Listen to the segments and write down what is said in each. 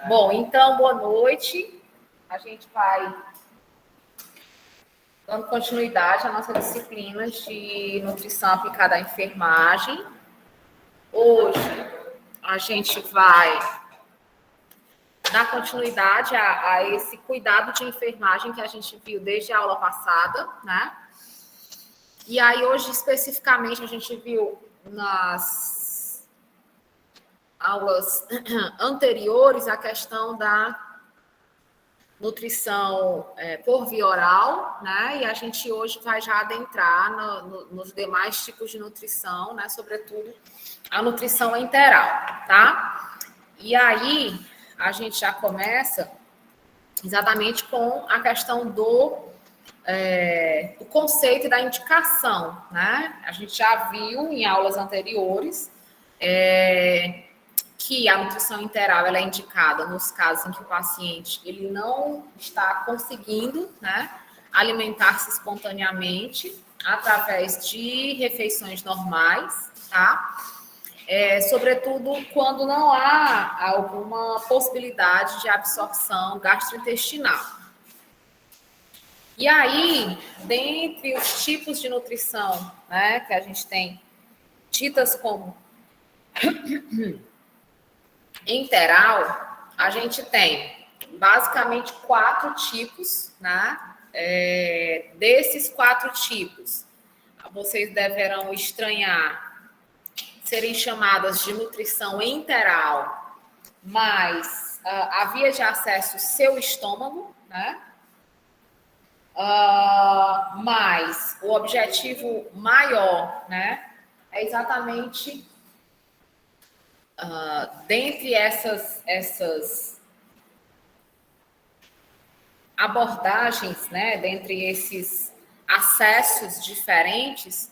Bom, então, boa noite. A gente vai dando continuidade à nossa disciplina de nutrição aplicada à enfermagem. Hoje, a gente vai dar continuidade a esse cuidado de enfermagem que a gente viu desde a aula passada, né? E aí, hoje, especificamente, a gente viu nas aulas anteriores a questão da nutrição por via oral, né? E a gente hoje vai já adentrar nos demais tipos de nutrição, né? Sobretudo a nutrição enteral, tá? E aí a gente já começa exatamente com a questão do conceito da indicação, né? A gente já viu em aulas anteriores que a nutrição enteral ela é indicada nos casos em que o paciente ele não está conseguindo, né, alimentar-se espontaneamente através de refeições normais, tá? Sobretudo quando não há alguma possibilidade de absorção gastrointestinal. E aí, dentre os tipos de nutrição, né, que a gente tem ditas como enteral, a gente tem basicamente 4 tipos, né? Desses 4 tipos, vocês deverão estranhar serem chamadas de nutrição enteral, mas a via de acesso seu estômago, né? Mas o objetivo maior, né? É exatamente dentre essas abordagens, né, dentre esses acessos diferentes,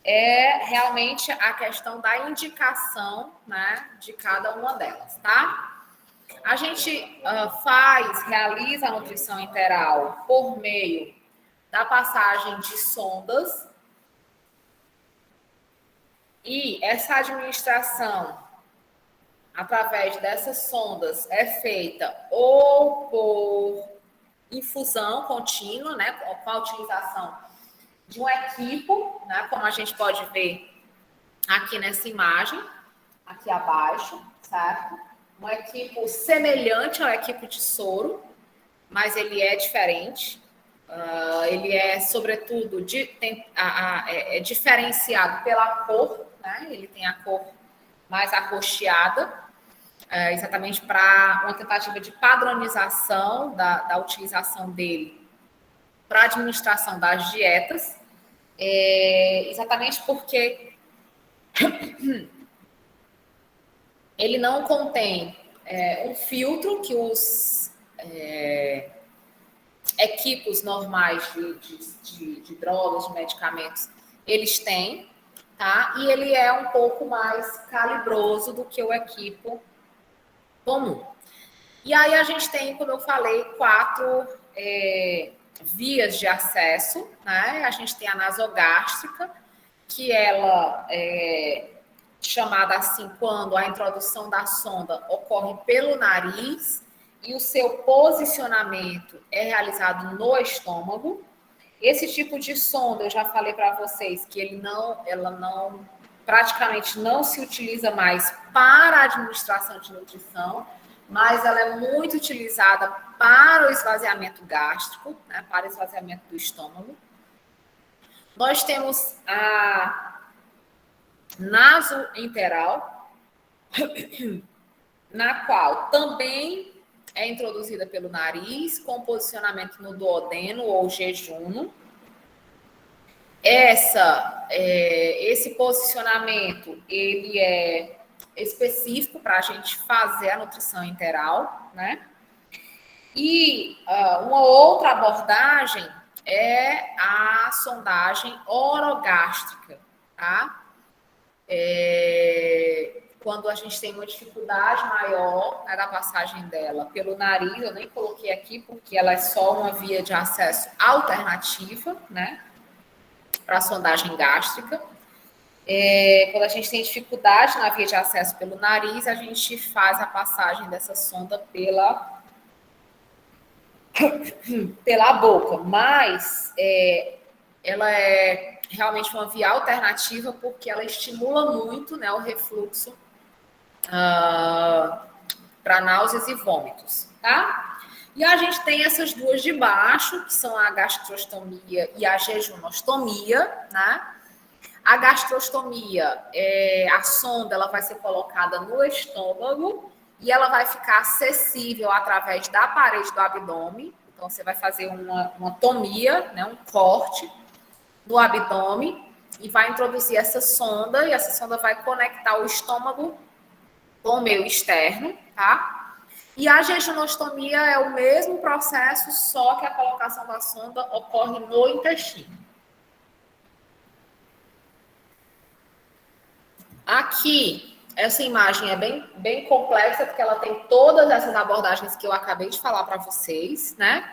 é realmente a questão da indicação, né, de cada uma delas, tá? A gente realiza a nutrição enteral por meio da passagem de sondas e essa administração através dessas sondas é feita ou por infusão contínua, né, com a utilização de um equipo, né, como a gente pode ver aqui nessa imagem, aqui abaixo, certo? Um equipo semelhante ao equipo de soro, mas ele é diferente. Ele é, sobretudo, é diferenciado pela cor, né? Ele tem a cor mais acolcheada, exatamente para uma tentativa de padronização da utilização dele para a administração das dietas, exatamente porque ele não contém um filtro que os equipos normais de drogas, de medicamentos, eles têm, tá? E ele é um pouco mais calibroso do que o equipo comum. E aí a gente tem, como eu falei, 4 vias de acesso, né? A gente tem a nasogástrica, que ela é chamada assim quando a introdução da sonda ocorre pelo nariz e o seu posicionamento é realizado no estômago. Esse tipo de sonda, eu já falei para vocês que ela não praticamente não se utiliza mais para a administração de nutrição, mas ela é muito utilizada para o esvaziamento gástrico, né, para o esvaziamento do estômago. Nós temos a nasoenteral, na qual também é introduzida pelo nariz, com posicionamento no duodeno ou jejuno. Esse posicionamento, ele é específico para a gente fazer a nutrição enteral, né? E uma outra abordagem é a sondagem orogástrica, tá? Quando a gente tem uma dificuldade maior, né, da passagem dela pelo nariz, eu nem coloquei aqui porque ela é só uma via de acesso alternativa, né, para a sondagem gástrica. Quando a gente tem dificuldade na via de acesso pelo nariz, a gente faz a passagem dessa sonda pela boca, mas ela é realmente uma via alternativa porque ela estimula muito, né, o refluxo para náuseas e vômitos, tá? E a gente tem essas duas de baixo, que são a gastrostomia e a jejunostomia, né? A gastrostomia, a sonda ela vai ser colocada no estômago e ela vai ficar acessível através da parede do abdômen. Então, você vai fazer uma tomia, né, um corte no abdômen e vai introduzir essa sonda, e essa sonda vai conectar o estômago com o meio externo, tá? E a jejunostomia é o mesmo processo, só que a colocação da sonda ocorre no intestino. Aqui, essa imagem é bem complexa, porque ela tem todas essas abordagens que eu acabei de falar para vocês, né?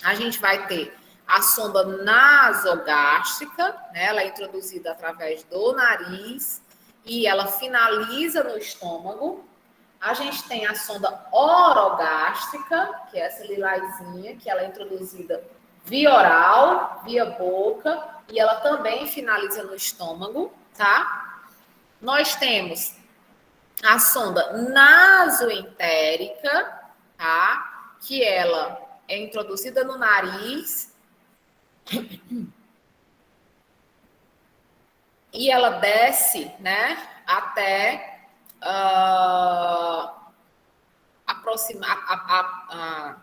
A gente vai ter a sonda nasogástrica, né? Ela é introduzida através do nariz e ela finaliza no estômago. A gente tem a sonda orogástrica, que é essa lilazinha, que ela é introduzida via oral, via boca, e ela também finaliza no estômago, tá? Nós temos a sonda nasoentérica, tá? Que ela é introduzida no nariz e ela desce, né, até aproximar a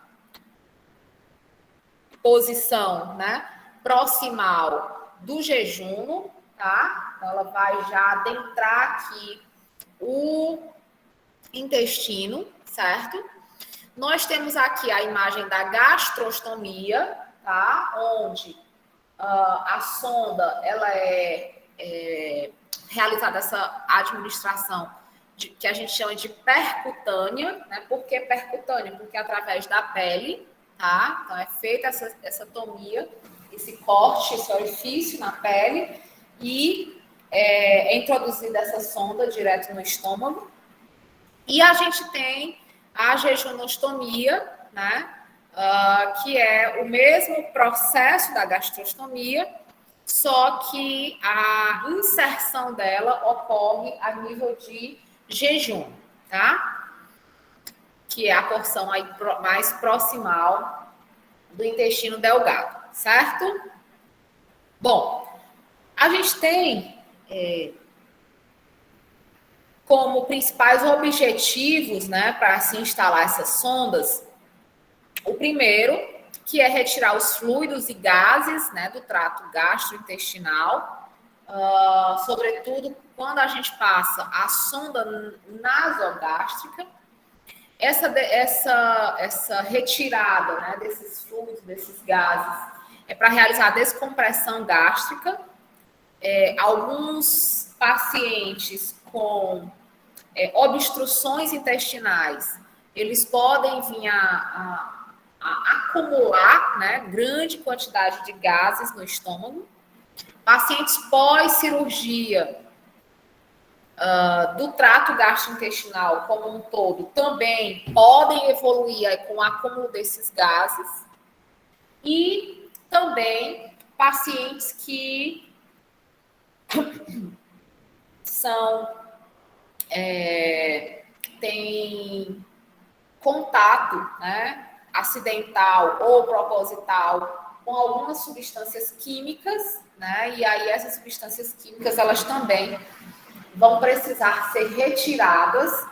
posição, né, proximal do jejum, tá? Então, ela vai já adentrar aqui o intestino, certo? Nós temos aqui a imagem da gastrostomia, tá? Onde a sonda ela é realizada essa administração que a gente chama de percutânea, né? Por que percutânea? Porque é através da pele, tá? Então é feita essa tomia, esse corte, esse orifício na pele e é introduzida essa sonda direto no estômago. E a gente tem a jejunostomia, né? Que é o mesmo processo da gastrostomia, só que a inserção dela ocorre a nível de jejum, tá? Que é a porção aí mais proximal do intestino delgado, certo? Bom, a gente tem como principais objetivos, né, para se instalar essas sondas, o primeiro, que é retirar os fluidos e gases, né, do trato gastrointestinal, sobretudo quando a gente passa a sonda nasogástrica. Essa retirada, né, desses fluidos, desses gases, é para realizar a descompressão gástrica. Alguns pacientes com obstruções intestinais, eles podem vir a acumular, né, grande quantidade de gases no estômago. Pacientes pós-cirurgia do trato gastrointestinal como um todo também podem evoluir com o acúmulo desses gases. E também pacientes que têm contato, né, acidental ou proposital com algumas substâncias químicas, né, e aí essas substâncias químicas, elas também vão precisar ser retiradas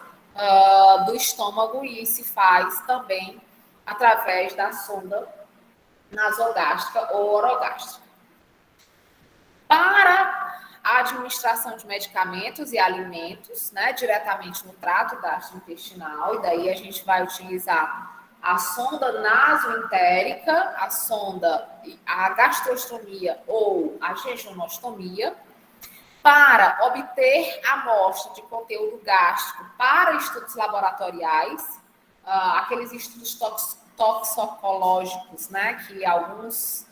do estômago, e se faz também através da sonda nasogástrica ou orogástrica. Para a administração de medicamentos e alimentos, né, diretamente no trato gastrointestinal, e daí a gente vai utilizar a sonda nasoentérica, a gastrostomia ou a jejunostomia, para obter amostra de conteúdo gástrico para estudos laboratoriais, aqueles estudos toxicológicos, né, que alguns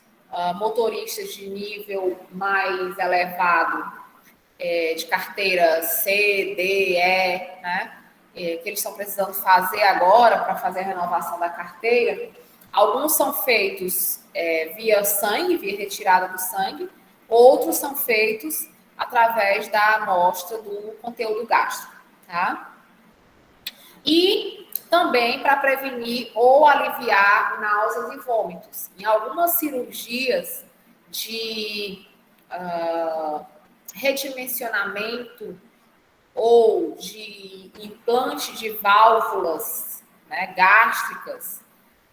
motoristas de nível mais elevado de carteira C, D, E, né? Que eles estão precisando fazer agora para fazer a renovação da carteira. Alguns são feitos via sangue, via retirada do sangue, outros são feitos através da amostra do conteúdo gástrico, tá? E também para prevenir ou aliviar náuseas e vômitos. Em algumas cirurgias de redimensionamento ou de implante de válvulas, né, gástricas,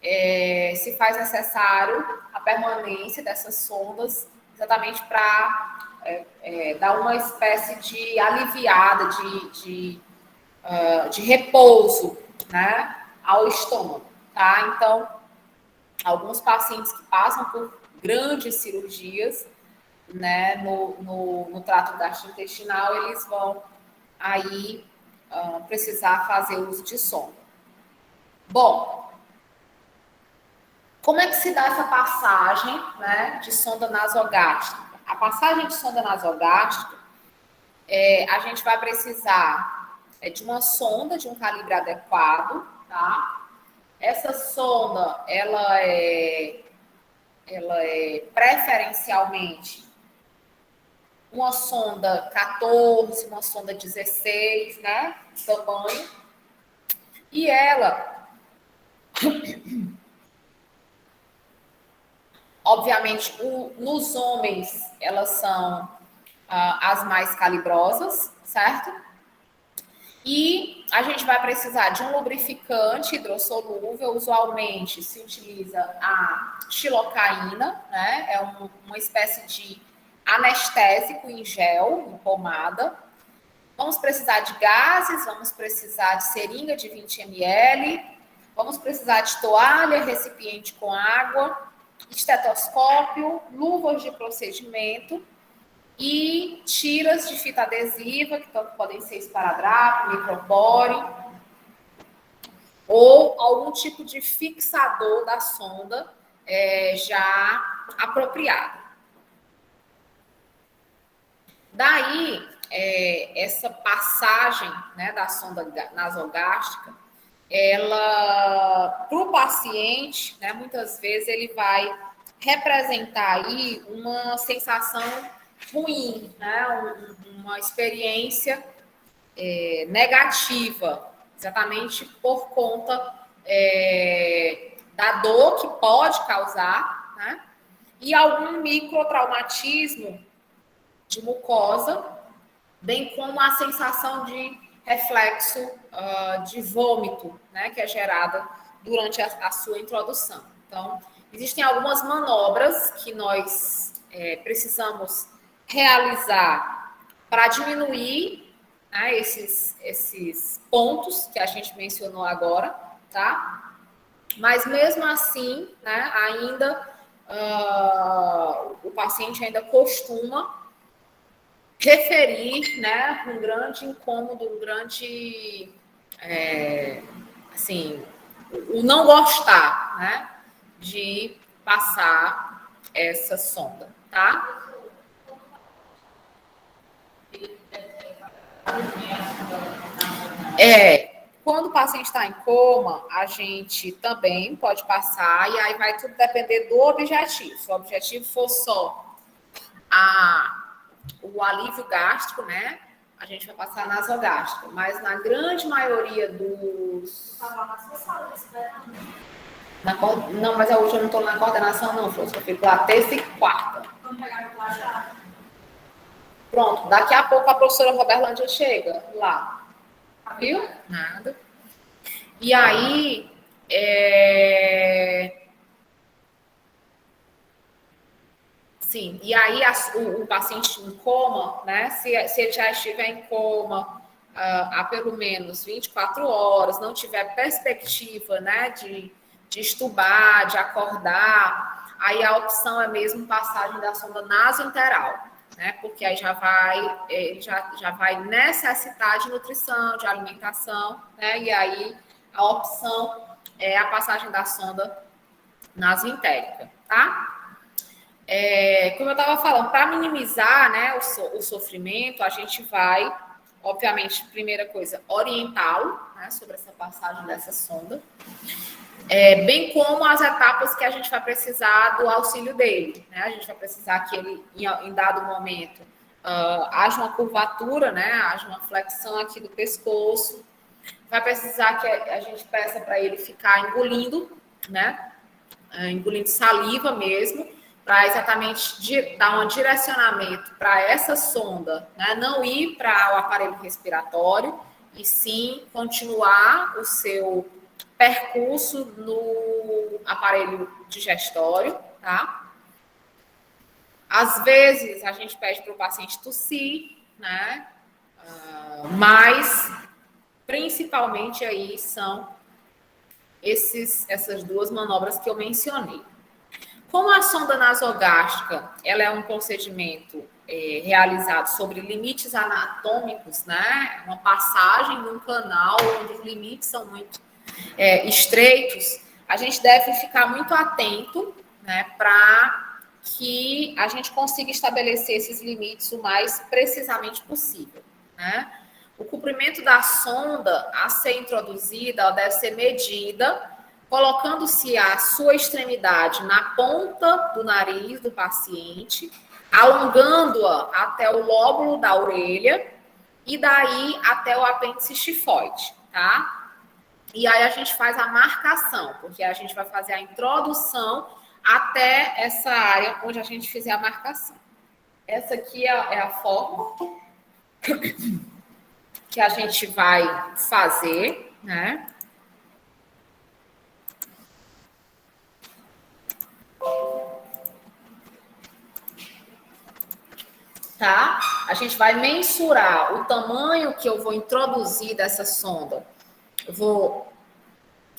se faz necessário a permanência dessas sondas exatamente para dar uma espécie de aliviada, de repouso, né, ao estômago, tá? Então, alguns pacientes que passam por grandes cirurgias, né, no trato gastrointestinal, eles vão aí precisar fazer uso de sonda. Bom, como é que se dá essa passagem, né, de sonda nasogástrica? A passagem de sonda nasogástrica, a gente vai precisar de uma sonda de um calibre adequado, tá? Essa sonda, ela é preferencialmente uma sonda 14, uma sonda 16, né, tamanho, e ela, obviamente, nos homens, elas são as mais calibrosas, certo? E a gente vai precisar de um lubrificante hidrossolúvel, usualmente se utiliza a xilocaína, né? É uma espécie de anestésico em gel, em pomada. Vamos precisar de gases, vamos precisar de seringa de 20 ml, vamos precisar de toalha, recipiente com água, estetoscópio, luvas de procedimento e tiras de fita adesiva, que tanto podem ser esparadrapo, micropore, ou algum tipo de fixador da sonda já apropriado. Daí, essa passagem, né, da sonda nasogástrica, ela, para o paciente, né, muitas vezes ele vai representar aí uma sensação ruim, né, uma experiência negativa, exatamente por conta da dor que pode causar, né, e algum microtraumatismo de mucosa, bem como a sensação de reflexo de vômito, né, que é gerada durante a sua introdução. Então, existem algumas manobras que nós precisamos realizar para diminuir, né, esses pontos que a gente mencionou agora, tá? Mas mesmo assim, né, ainda o paciente ainda costuma referir, né, um grande incômodo, um grande, assim, o não gostar, né, de passar essa sonda, tá? Quando o paciente está em coma, a gente também pode passar, e aí vai tudo depender do objetivo. Se o objetivo for só o alívio gástrico, né? A gente vai passar nasogástrico. Mas na grande maioria dos. Não, mas hoje eu não estou na coordenação, não, Flor. Eu fico lá terça e quarta. Vamos pegar no plachado. Pronto, daqui a pouco a professora Roberlândia chega lá. Viu? Nada. E aí, sim, e aí o paciente em coma, né? Se ele já estiver em coma há pelo menos 24 horas, não tiver perspectiva, né, de estubar, de acordar, aí a opção é mesmo passagem da sonda nasointeral, né? Porque aí já vai necessitar de nutrição, de alimentação, né? E aí a opção é a passagem da sonda nasoentérica, tá? Como eu estava falando, para minimizar, né, o sofrimento, a gente vai, obviamente, primeira coisa, orientá-lo, né, sobre essa passagem dessa sonda, bem como as etapas que a gente vai precisar do auxílio dele. Né? A gente vai precisar que ele, em dado momento, haja uma curvatura, né, haja uma flexão aqui do pescoço. Vai precisar que a gente peça para ele ficar engolindo, né, engolindo saliva mesmo, para exatamente dar um direcionamento para essa sonda, né, não ir para o aparelho respiratório, e sim continuar o seu percurso no aparelho digestório, tá? Às vezes a gente pede para o paciente tossir, né? Mas principalmente aí são essas duas manobras que eu mencionei. Como a sonda nasogástrica, ela é um procedimento realizado sobre limites anatômicos, né? Uma passagem num canal onde os limites são muito estreitos, a gente deve ficar muito atento, né, para que a gente consiga estabelecer esses limites o mais precisamente possível, né? O comprimento da sonda a ser introduzida, ela deve ser medida, colocando-se a sua extremidade na ponta do nariz do paciente, alongando-a até o lóbulo da orelha e daí até o apêndice xifoide, tá? E aí a gente faz a marcação, porque a gente vai fazer a introdução até essa área onde a gente fizer a marcação. Essa aqui é a forma que a gente vai fazer, né? Tá? A gente vai mensurar o tamanho que eu vou introduzir dessa sonda. Eu vou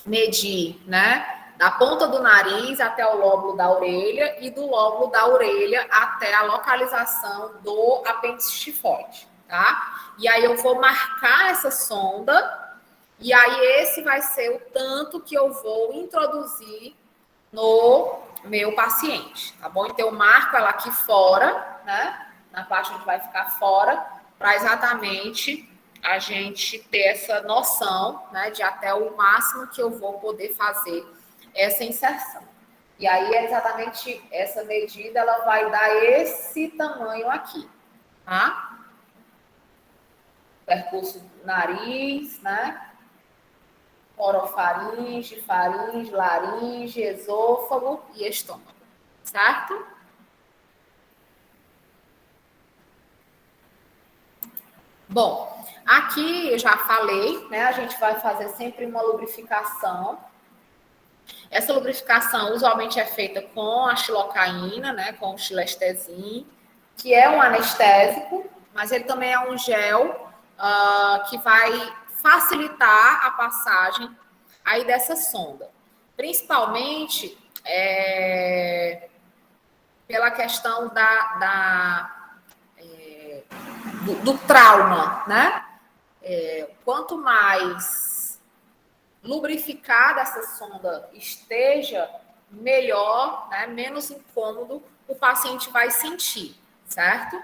medir, né? Da ponta do nariz até o lóbulo da orelha e do lóbulo da orelha até a localização do apêndice xifoide, tá? E aí eu vou marcar essa sonda e aí esse vai ser o tanto que eu vou introduzir no meu paciente, tá bom? Então eu marco ela aqui fora, né? Na parte onde vai ficar fora, para exatamente a gente ter essa noção, né, de até o máximo que eu vou poder fazer essa inserção. E aí, exatamente essa medida, ela vai dar esse tamanho aqui, tá? Percurso do nariz, né? Orofaringe, faringe, laringe, esôfago e estômago, certo? Bom, aqui eu já falei, né? A gente vai fazer sempre uma lubrificação. Essa lubrificação usualmente é feita com a xilocaína, né? Com o xilestesim, que é um anestésico, mas ele também é um gel que vai facilitar a passagem aí dessa sonda. Principalmente pela questão do trauma, né? Quanto mais lubrificada essa sonda esteja, melhor, né? Menos incômodo o paciente vai sentir, certo?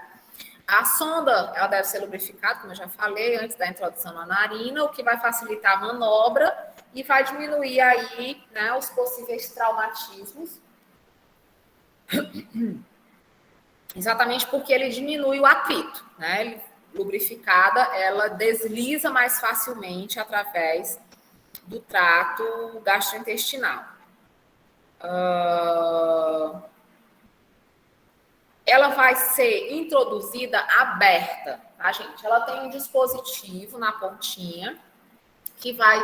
A sonda, ela deve ser lubrificada, como eu já falei, antes da introdução na narina, o que vai facilitar a manobra e vai diminuir aí, né, os possíveis traumatismos. Exatamente porque ele diminui o atrito, né? Lubrificada, ela desliza mais facilmente através do trato gastrointestinal. Ela vai ser introduzida aberta, tá, gente? Ela tem um dispositivo na pontinha que vai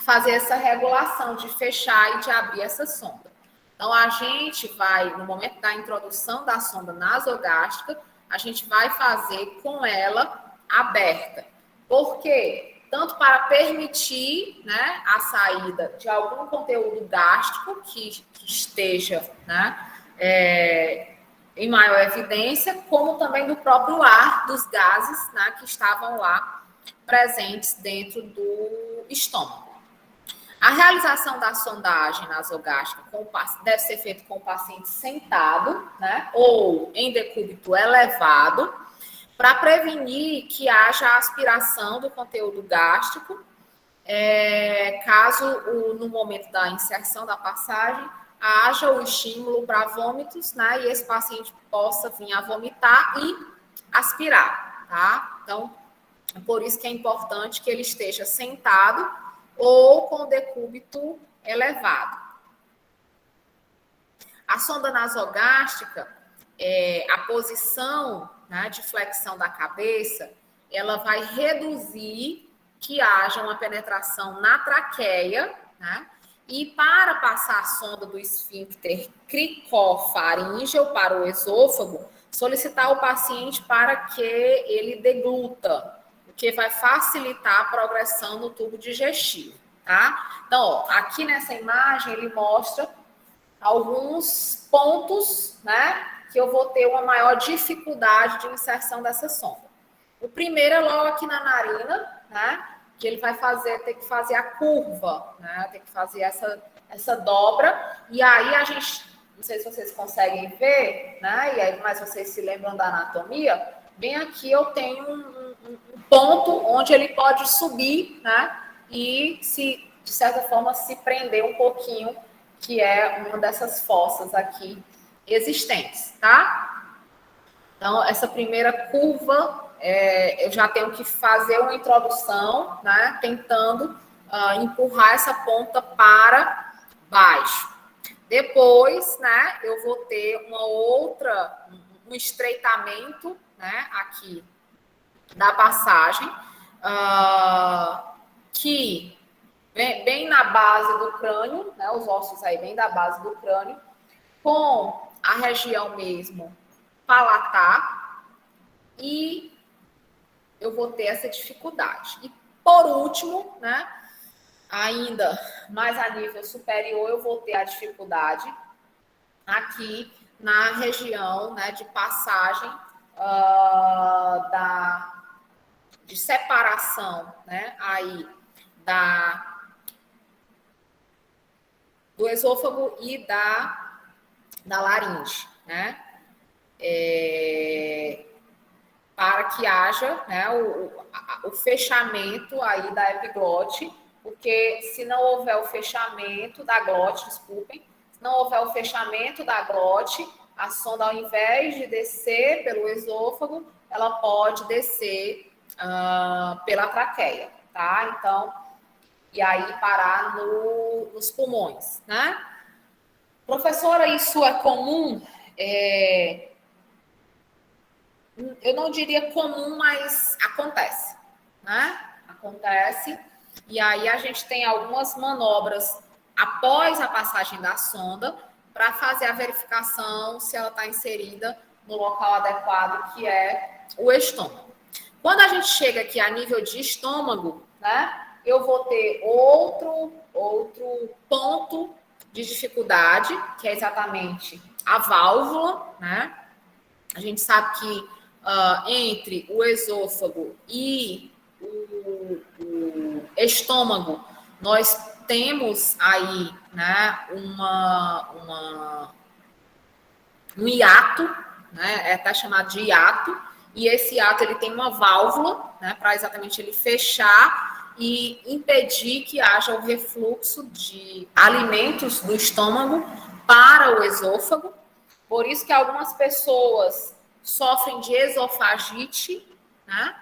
fazer essa regulação de fechar e de abrir essa sonda. Então, a gente vai, no momento da introdução da sonda nasogástrica, a gente vai fazer com ela aberta. Por quê? Tanto para permitir, né, a saída de algum conteúdo gástrico que esteja, né, em maior evidência, como também do próprio ar, dos gases, né, que estavam lá presentes dentro do estômago. A realização da sondagem nasogástrica deve ser feita com o paciente sentado, né, ou em decúbito elevado, para prevenir que haja aspiração do conteúdo gástrico, caso no momento da inserção da passagem haja o estímulo para vômitos, né, e esse paciente possa vir a vomitar e aspirar, tá? Então, por isso que é importante que ele esteja sentado ou com decúbito elevado. A sonda nasogástrica, a posição, né, de flexão da cabeça, ela vai reduzir que haja uma penetração na traqueia, né? E para passar a sonda do esfíncter cricofaríngeo para o esôfago, solicitar ao paciente para que ele degluta, o que vai facilitar a progressão no tubo digestivo, tá? Então, ó, aqui nessa imagem ele mostra alguns pontos, né, que eu vou ter uma maior dificuldade de inserção dessa sonda. O primeiro é logo aqui na narina, né, que ele vai ter que fazer a curva, né, tem que fazer essa dobra, e aí a gente, não sei se vocês conseguem ver, né, e aí, mas vocês se lembram da anatomia, bem aqui eu tenho um ponto onde ele pode subir, né, e se, de certa forma, se prender um pouquinho, que é uma dessas fossas aqui existentes, tá? Então, essa primeira curva, eu já tenho que fazer uma introdução, né, tentando empurrar essa ponta para baixo. Depois, né, eu vou ter um estreitamento, né, aqui da passagem, que bem na base do crânio, né, os ossos aí bem da base do crânio, com a região mesmo palatar, e eu vou ter essa dificuldade. E por último, né, ainda mais a nível superior, eu vou ter a dificuldade aqui na região, né, de passagem de separação, né, aí do esôfago e da laringe, né? Para que haja, né, o fechamento aí da epiglote, porque se não houver o fechamento da glote, desculpem, se não houver o fechamento da glote, a sonda, ao invés de descer pelo esôfago, ela pode descer pela traqueia, tá? Então, e aí parar nos pulmões, né? Professora, isso é comum? Eu não diria comum, mas acontece, né? Acontece. E aí a gente tem algumas manobras após a passagem da sonda para fazer a verificação se ela está inserida no local adequado, que é o estômago. Quando a gente chega aqui a nível de estômago, né, eu vou ter outro ponto de dificuldade, que é exatamente a válvula, né? A gente sabe que entre o esôfago e o estômago, nós temos aí, né, um hiato, né, é até chamado de hiato, e esse hiato ele tem uma válvula, né, para exatamente ele fechar e impedir que haja o refluxo de alimentos do estômago para o esôfago. Por isso que algumas pessoas sofrem de esofagite, né?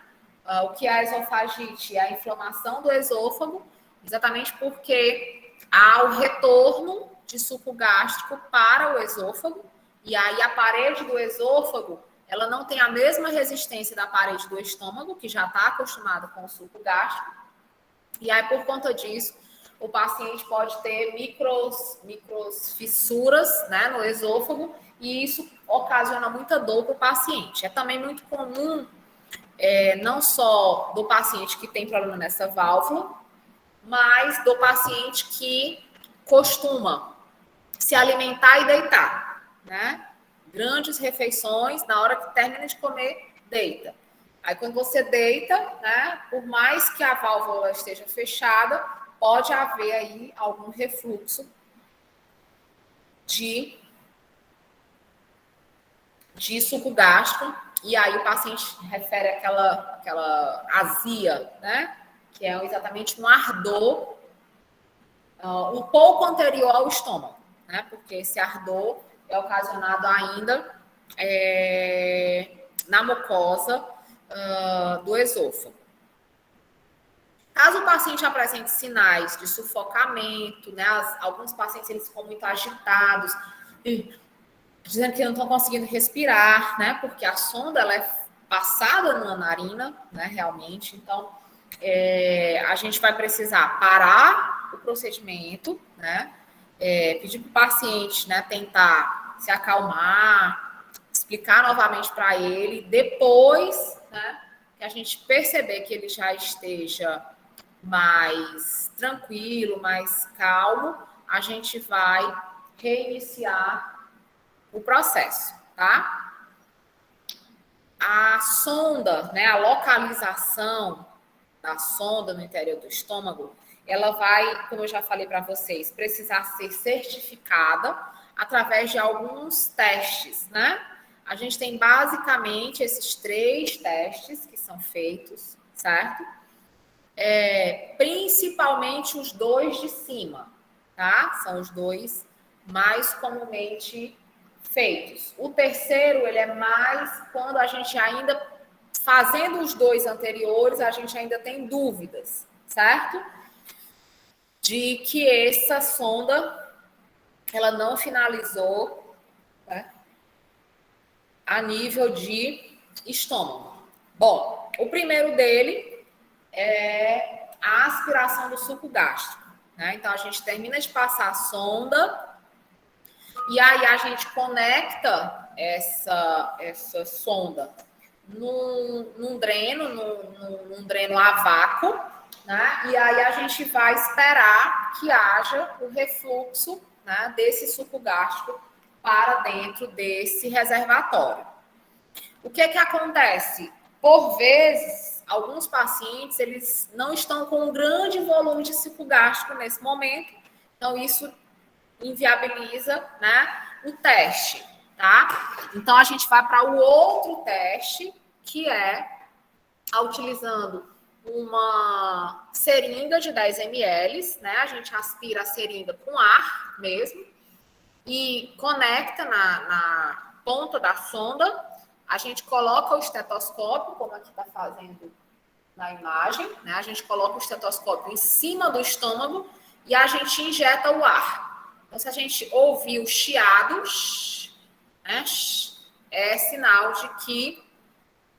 O que é a esofagite? É a inflamação do esôfago, exatamente porque há o retorno de suco gástrico para o esôfago, e aí a parede do esôfago, ela não tem a mesma resistência da parede do estômago, que já está acostumada com o suco gástrico, e aí por conta disso, o paciente pode ter micros fissuras, né, no esôfago, e isso ocasiona muita dor para o paciente. É também muito comum, não só do paciente que tem problema nessa válvula, mas do paciente que costuma se alimentar e deitar, né? Grandes refeições, na hora que termina de comer, deita. Aí quando você deita, né, por mais que a válvula esteja fechada, pode haver aí algum refluxo de suco gástrico, e aí o paciente refere aquela azia, né? Que é exatamente um ardor um pouco anterior ao estômago, né? Porque esse ardor é ocasionado ainda na mucosa do esôfago. Caso o paciente apresente sinais de sufocamento, né? Alguns pacientes eles ficam muito agitados, dizendo que não estão conseguindo respirar, né? Porque a sonda ela é passada na narina, né? Realmente, então a gente vai precisar parar o procedimento, né? Pedir para o paciente, né? Tentar se acalmar, explicar novamente para ele. Depois, né? Que a gente perceber que ele já esteja mais tranquilo, mais calmo, a gente vai reiniciar o processo, tá? A sonda, né, a localização da sonda no interior do estômago, ela vai, como eu já falei para vocês, precisar ser certificada através de alguns testes, né? A gente tem basicamente esses 3 testes que são feitos, certo? Principalmente os 2 de cima, tá? São os 2 mais comumente feitos. O terceiro, ele é mais quando a gente ainda, fazendo os 2 anteriores, a gente ainda tem dúvidas, certo? De que essa sonda, ela não finalizou, né, a nível de estômago. Bom, o primeiro dele é a aspiração do suco gástrico, né? Então, a gente termina de passar a sonda e aí a gente conecta essa sonda num dreno, num dreno a vácuo, né? E aí a gente vai esperar que haja o refluxo, né, desse suco gástrico para dentro desse reservatório. O que acontece? Por vezes, alguns pacientes eles não estão com um grande volume de suco gástrico nesse momento, então isso inviabiliza, né, o teste, tá? Então a gente vai para o outro teste, que é utilizando uma seringa de 10 ml, né? A gente aspira a seringa com ar mesmo e conecta na ponta da sonda. A gente coloca o estetoscópio, como aqui está fazendo na imagem, né? A gente coloca o estetoscópio em cima do estômago e a gente injeta o ar. Então, se a gente ouvir o chiado, né, é sinal de que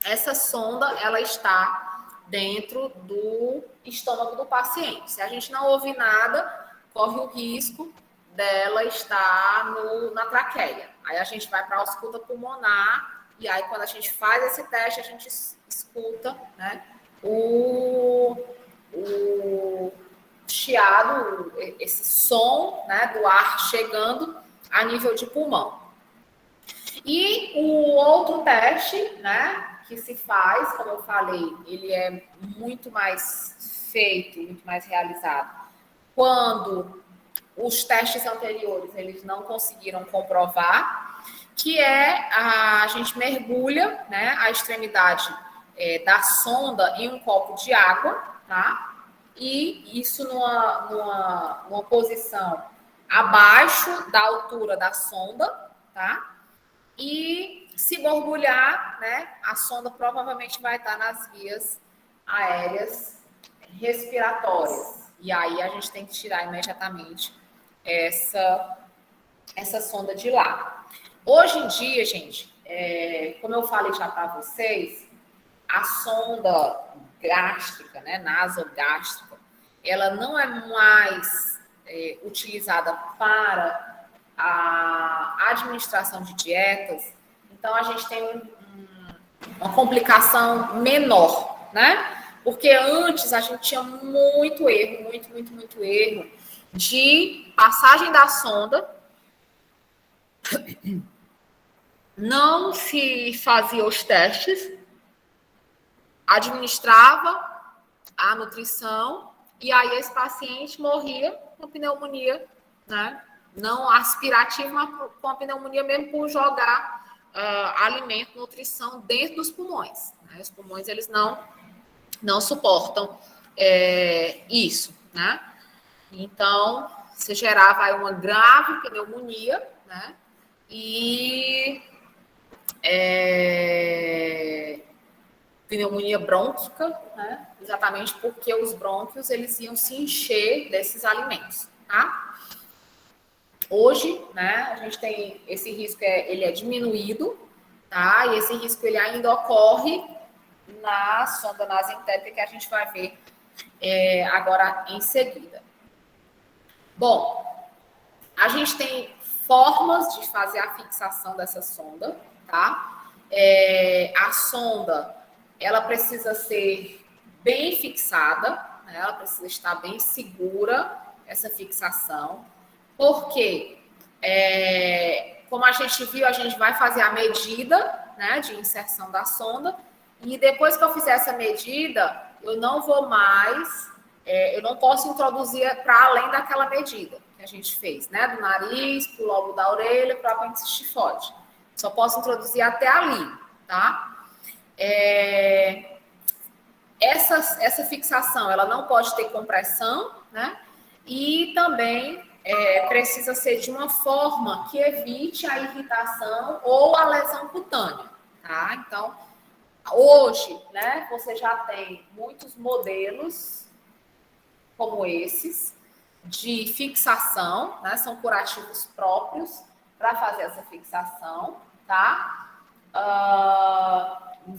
essa sonda ela está dentro do estômago do paciente. Se a gente não ouvir nada, corre o risco dela estar na traqueia. Aí a gente vai para a ausculta pulmonar e aí quando a gente faz esse teste, a gente escuta, né, o chiado, esse som, né, do ar chegando a nível de pulmão. E o outro teste, né, que se faz, como eu falei, ele é muito mais feito, muito mais realizado quando os testes anteriores eles não conseguiram comprovar, que é a gente mergulha, né, a extremidade da sonda em um copo de água, tá? E isso numa posição abaixo da altura da sonda, tá? E se borbulhar, né, a sonda provavelmente vai estar nas vias aéreas respiratórias. E aí a gente tem que tirar imediatamente essa sonda de lá. Hoje em dia, gente, como eu falei já para vocês, a sonda gástrica, né, nasogástrica, ela não é mais utilizada para a administração de dietas, então a gente tem uma complicação menor, né? Porque antes a gente tinha muito erro, muito erro de passagem da sonda, não se fazia os testes, administrava a nutrição e aí esse paciente morria com pneumonia, né? Não aspirativa, mas com a pneumonia mesmo por jogar alimento, nutrição dentro dos pulmões. Né? Os pulmões, eles não suportam isso, né? Então, você gerava aí uma grave pneumonia, né? E pneumonia brônquica, né? Exatamente porque os brônquios, eles iam se encher desses alimentos, tá? Hoje, né, a gente tem esse risco, ele é diminuído, tá? E esse risco, ele ainda ocorre na sonda nasentérica, que a gente vai ver agora em seguida. Bom, a gente tem formas de fazer a fixação dessa sonda, tá? A sonda, ela precisa ser bem fixada, né? Ela precisa estar bem segura, essa fixação. Porque, como a gente viu, a gente vai fazer a medida, né, de inserção da sonda, e depois que eu fizer essa medida, eu não vou mais, eu não posso introduzir para além daquela medida que a gente fez, né, do nariz, para o lobo da orelha, para o apêndice tifoide. Só posso introduzir até ali, tá? Essa fixação, ela não pode ter compressão, né? E também precisa ser de uma forma que evite a irritação ou a lesão cutânea, tá? Então, hoje, né, você já tem muitos modelos como esses de fixação, né? São curativos próprios para fazer essa fixação, tá?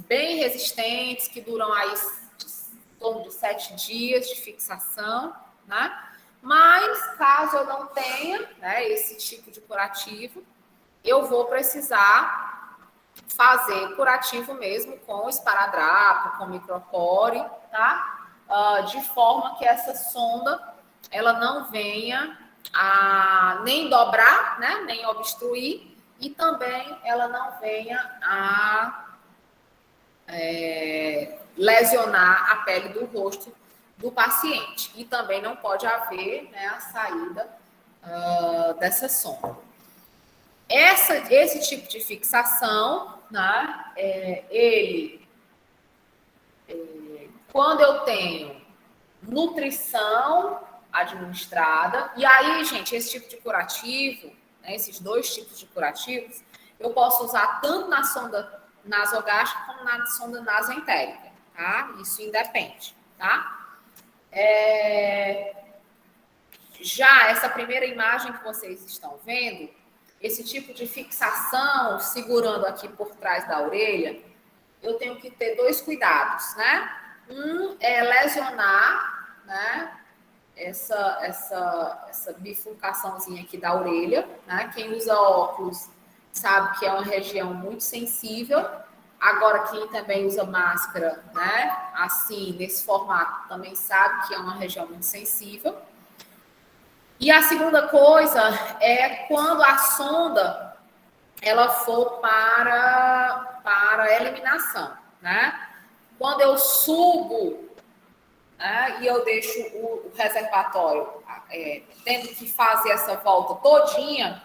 Bem resistentes, que duram aí em torno de 7 dias de fixação, né? Mas, caso eu não tenha, né, esse tipo de curativo, eu vou precisar fazer curativo mesmo com esparadrapo, com micropore, tá? De forma que essa sonda, ela não venha a nem dobrar, né, nem obstruir, e também ela não venha a lesionar a pele do rosto do paciente. E também não pode haver, né, a saída dessa sonda. Esse tipo de fixação, né, quando eu tenho nutrição administrada, e aí, gente, esse tipo de curativo, né, esses dois tipos de curativos, eu posso usar tanto na sonda nasogástrica como na sonda nasoentérica, tá? Isso independe, tá? Já essa primeira imagem que vocês estão vendo, esse tipo de fixação segurando aqui por trás da orelha, eu tenho que ter dois cuidados, né? Um é lesionar, né, essa bifurcaçãozinha aqui da orelha, né? Quem usa óculos sabe que é uma região muito sensível. Agora, quem também usa máscara, né, assim, nesse formato, também sabe que é uma região muito sensível. E a segunda coisa é quando a sonda ela for para eliminação, né? Quando eu subo, né, e eu deixo o reservatório tendo que fazer essa volta todinha,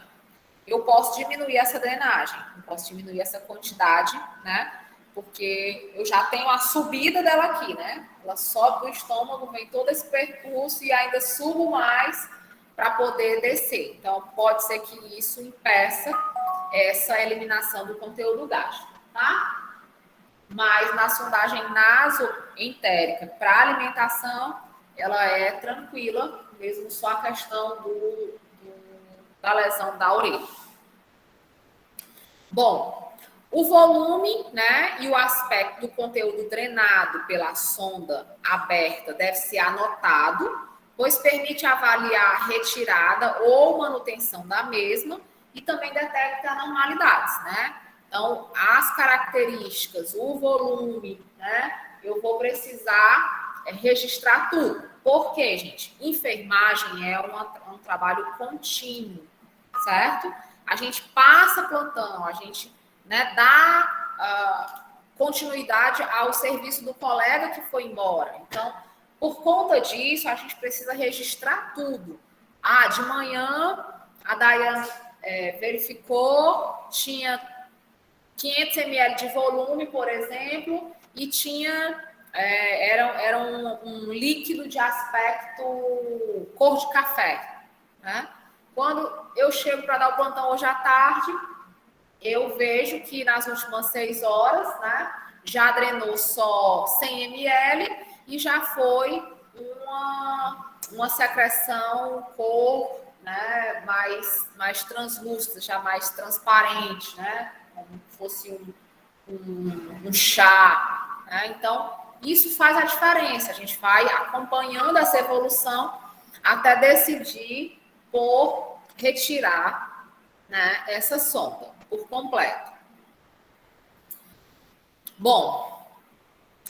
eu posso diminuir essa drenagem, eu posso diminuir essa quantidade, né? Porque eu já tenho a subida dela aqui, né? Ela sobe do estômago, vem todo esse percurso e ainda subo mais para poder descer. Então, pode ser que isso impeça essa eliminação do conteúdo gástrico, tá? Mas na sondagem nasoentérica para alimentação, ela é tranquila, mesmo só a questão da lesão da orelha. Bom, o volume, né, e o aspecto do conteúdo drenado pela sonda aberta deve ser anotado, pois permite avaliar a retirada ou manutenção da mesma e também detecta anormalidades, né? Então, as características, o volume, né, eu vou precisar registrar tudo. Por quê, gente? Enfermagem é um trabalho contínuo, certo? A gente passa plantão, a gente, né, dá continuidade ao serviço do colega que foi embora. Então, Por conta disso, a gente precisa registrar tudo. De manhã, a Dayane verificou, tinha 500 ml de volume, por exemplo, e tinha era um líquido de aspecto cor de café, né? Quando eu chego para dar o plantão hoje à tarde, eu vejo que nas últimas 6 horas, né, já drenou só 100 ml e já foi uma secreção cor, né, mais translúcida, já mais transparente, né, como se fosse um chá. Né? Então, isso faz a diferença. A gente vai acompanhando essa evolução até decidir por retirar, né, essa sonda por completo. Bom,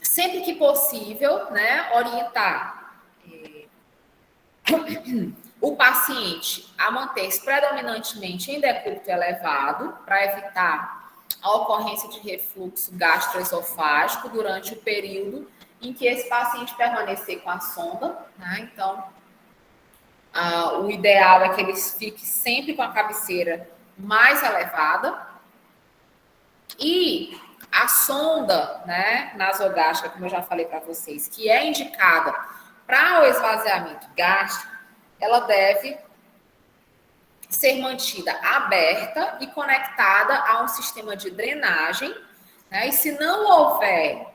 sempre que possível, né, orientar o paciente a manter-se predominantemente em decúbito elevado para evitar a ocorrência de refluxo gastroesofágico durante o período em que esse paciente permanecer com a sonda, né? Então, o ideal é que ele fique sempre com a cabeceira mais elevada. E a sonda, né, nasogástrica, como eu já falei para vocês, que é indicada para o esvaziamento gástrico, ela deve ser mantida aberta e conectada a um sistema de drenagem, né? E se não houver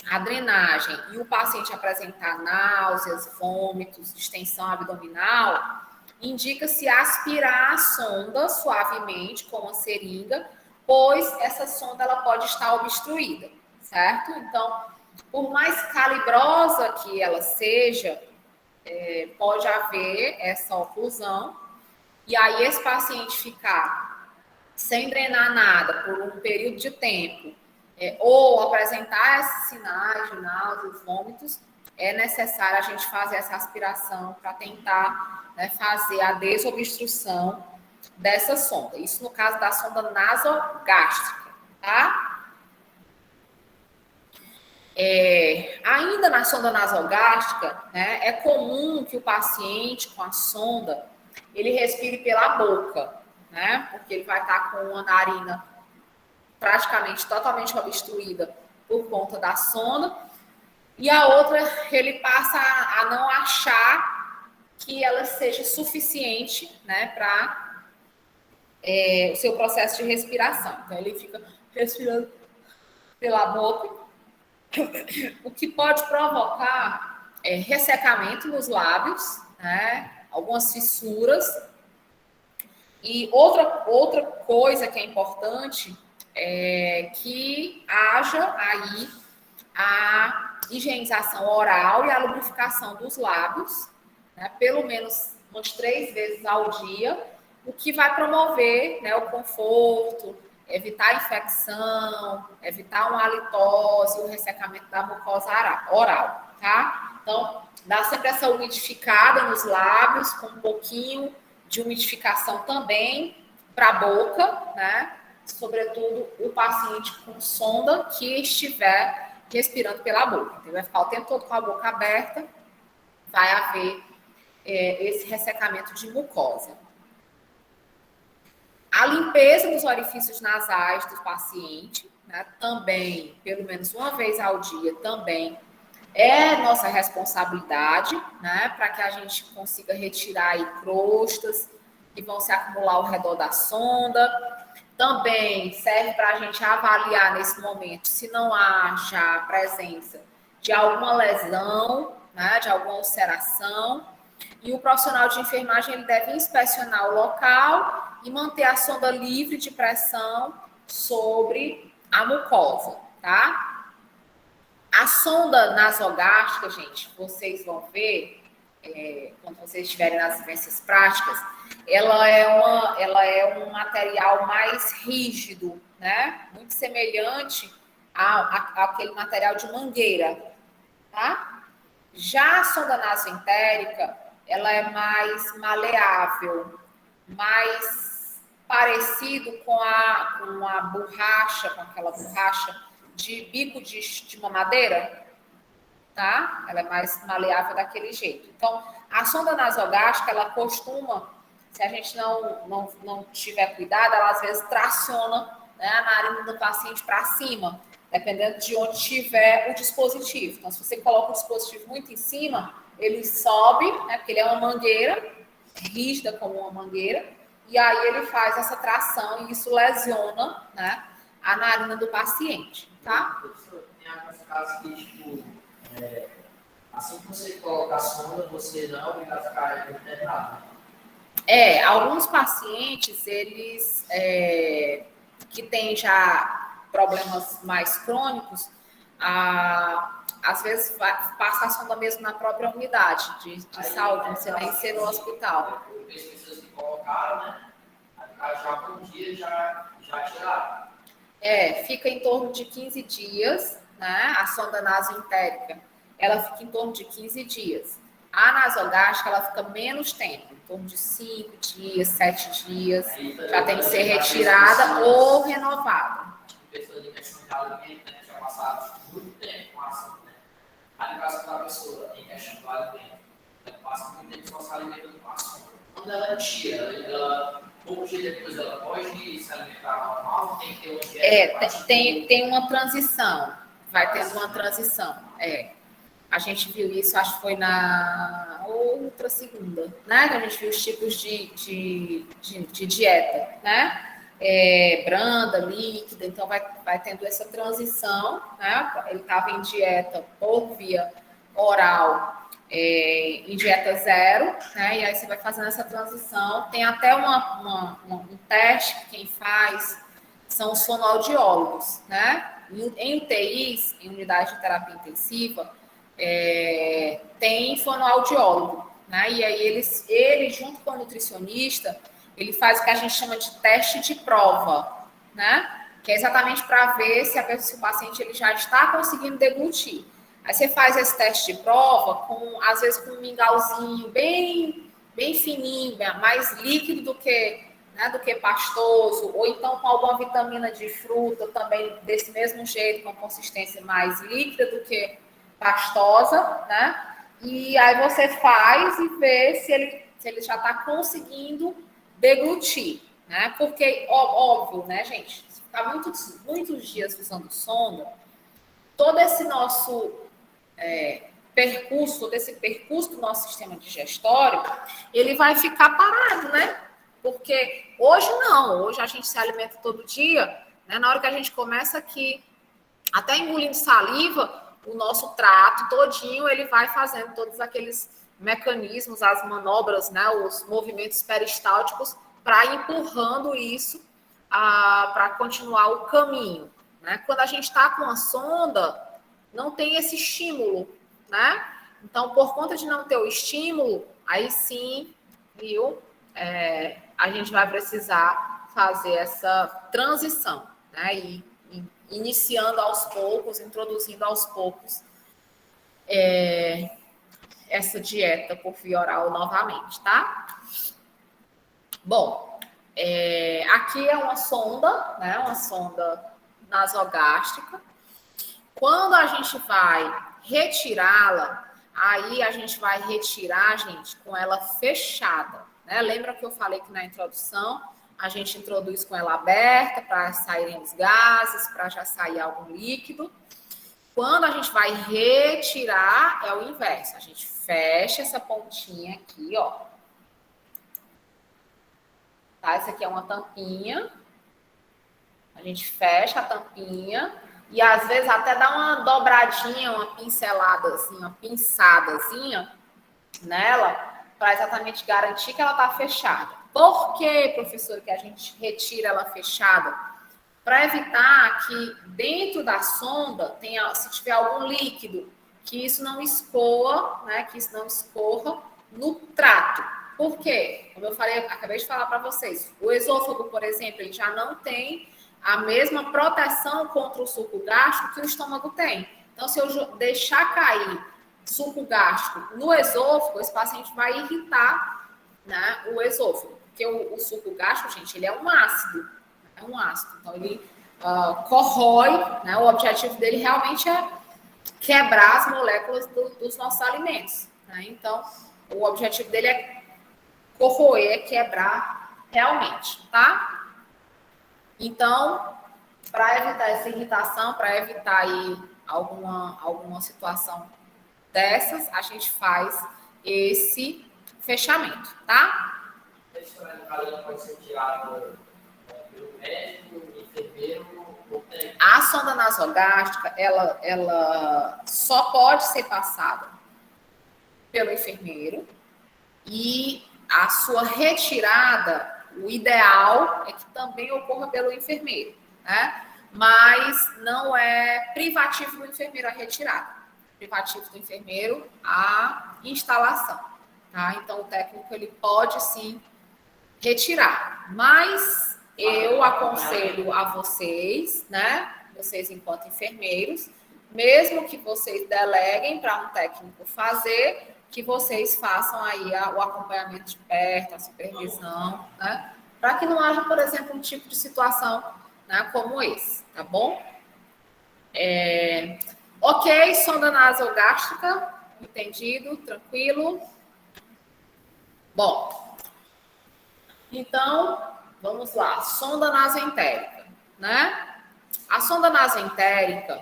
a drenagem e o paciente apresentar náuseas, vômitos, distensão abdominal, indica-se aspirar a sonda suavemente com uma seringa, pois essa sonda ela pode estar obstruída, certo? Então, por mais calibrosa que ela seja, pode haver essa oclusão, e aí esse paciente ficar sem drenar nada por um período de tempo, ou apresentar esses sinais de náuseas, vômitos, é necessário a gente fazer essa aspiração para tentar, né, fazer a desobstrução dessa sonda. Isso no caso da sonda nasogástrica, tá? Ainda na sonda nasogástrica, né, é comum que o paciente com a sonda ele respire pela boca, né? Porque ele vai estar com uma narina praticamente totalmente obstruída por conta da sonda. E a outra, ele passa a não achar que ela seja suficiente, né, para o seu processo de respiração. Então, ele fica respirando pela boca, o que pode provocar ressecamento nos lábios, né, algumas fissuras. E outra coisa que é importante é que haja aí a higienização oral e a lubrificação dos lábios, né, pelo menos umas 3 vezes ao dia, o que vai promover, né, o conforto, evitar a infecção, evitar uma halitose, o ressecamento da mucosa oral, tá? Então, dá sempre essa umidificada nos lábios, com um pouquinho de umidificação também para a boca, né? Sobretudo o paciente com sonda que estiver respirando pela boca. Então, vai ficar o tempo todo com a boca aberta, vai haver esse ressecamento de mucosa. A limpeza dos orifícios nasais do paciente, né, também, pelo menos uma vez ao dia, também é nossa responsabilidade, né, para que a gente consiga retirar aí crostas que vão se acumular ao redor da sonda. Também serve para a gente avaliar nesse momento se não há já a presença de alguma lesão, né, de alguma ulceração. E o profissional de enfermagem ele deve inspecionar o local e manter a sonda livre de pressão sobre a mucosa, tá? A sonda nasogástrica, gente, vocês vão ver, quando vocês estiverem nas vivências práticas, ela é um material mais rígido, né? Muito semelhante àquele material de mangueira, tá? Já a sonda nasoentérica, ela é mais maleável, mais parecido com a borracha, com aquela borracha de bico de mamadeira, tá? Ela é mais maleável daquele jeito. Então, a sonda nasogástrica, ela costuma, se a gente não tiver cuidado, ela às vezes traciona, né, a narina do paciente para cima, dependendo de onde tiver o dispositivo. Então, se você coloca o dispositivo muito em cima, ele sobe, né, porque ele é uma mangueira, rígida como uma mangueira, e aí ele faz essa tração e isso lesiona, né, a narina do paciente, tá? Tem alguns casos que, tipo, assim que você coloca a sonda, você não é obrigado a ficar internado. Alguns pacientes, eles que têm já problemas mais crônicos, às vezes passa a sonda mesmo na própria unidade de saúde, você vai ser no hospital. As pessoas que colocaram, né? Já por dia já tiraram. Fica em torno de 15 dias, né? A sonda nasoentérica, ela fica em torno de 15 dias. A nasogástrica, ela fica menos tempo, em torno de 5 dias, 7 dias, já tem que ser retirada ou renovada. Pessoas de questão de alimento, né, já passaram muito tempo com a sonda, né? Aí, no caso da pessoa, em questão do alimento, ela passa muito tempo com o alimento com a sonda. Quando ela tira, ela pouco dia depois ela pode se alimentar normal, tem que ter uma dieta. Tem uma transição, vai tendo uma transição. A gente viu isso, acho que foi na outra segunda, né? Que a gente viu os tipos de dieta, né? Branda, líquida, então vai tendo essa transição, né? Ele estava em dieta por via oral, em dieta zero, né? E aí você vai fazendo essa transição. Tem até um teste que quem faz são os fonoaudiólogos, né? Em UTIs, em unidade de terapia intensiva, tem fonoaudiólogo, né? E aí ele junto com o nutricionista, ele faz o que a gente chama de teste de prova, né? Que é exatamente para ver se o paciente ele já está conseguindo deglutir. Aí você faz esse teste de prova às vezes com um mingauzinho bem fininho, mais líquido do que pastoso, ou então com alguma vitamina de fruta também desse mesmo jeito, com consistência mais líquida do que pastosa, né? E aí você faz e vê se ele já está conseguindo deglutir, né? Porque, óbvio, né, gente? Se ficar muitos dias usando sonda, todo esse nosso percurso do nosso sistema digestório, ele vai ficar parado, né? Porque hoje a gente se alimenta todo dia, né? Na hora que a gente começa aqui, até engolindo saliva, o nosso trato todinho, ele vai fazendo todos aqueles mecanismos, as manobras, né, os movimentos peristálticos para empurrando isso para continuar o caminho, né? Quando a gente está com a sonda, não tem esse estímulo, né? Então, por conta de não ter o estímulo, aí sim, viu? A gente vai precisar fazer essa transição, né? E iniciando aos poucos, introduzindo aos poucos essa dieta por via oral novamente, tá? Bom, aqui é uma sonda, né? Uma sonda nasogástrica. Quando a gente vai retirá-la, aí a gente vai retirar, gente, com ela fechada, né? Lembra que eu falei que na introdução a gente introduz com ela aberta para saírem os gases, para já sair algum líquido. Quando a gente vai retirar, é o inverso. A gente fecha essa pontinha aqui, ó. Tá? Essa aqui é uma tampinha. A gente fecha a tampinha e às vezes até dá uma dobradinha, uma pincelada assim, uma pinçadazinha nela para exatamente garantir que ela está fechada. Por que, professor, que a gente retira ela fechada? Para evitar que dentro da sonda tenha, se tiver algum líquido, que isso não escoa, né? Que isso não escorra no trato. Por quê? Como eu falei, acabei de falar para vocês, o esôfago, por exemplo, ele já não tem a mesma proteção contra o suco gástrico que o estômago tem. Então, se eu deixar cair suco gástrico no esôfago, esse paciente vai irritar, né, o esôfago. Porque o suco gástrico, gente, ele é um ácido. Então ele corrói, né? O objetivo dele realmente é quebrar as moléculas dos nossos alimentos, né? Então, o objetivo dele é corroer, é quebrar realmente, tá? Então, para evitar essa irritação, para evitar aí alguma situação dessas, a gente faz esse fechamento, tá? Esse trabalho pode ser tirado pelo médico, enfermeiro ou técnico. A sonda nasogástrica, ela só pode ser passada pelo enfermeiro e a sua retirada, o ideal é que também ocorra pelo enfermeiro, né? Mas não é privativo do enfermeiro a retirada. Privativo do enfermeiro a instalação, tá? Então o técnico ele pode sim retirar, mas eu aconselho a vocês, né? Vocês enquanto enfermeiros, mesmo que vocês deleguem para um técnico fazer, que vocês façam aí o acompanhamento de perto, a supervisão, né? Para que não haja, por exemplo, um tipo de situação, né, como esse, tá bom? Ok, sonda nasogástrica, entendido, tranquilo. Bom, então, vamos lá, sonda nasoentérica, né? A sonda nasoentérica,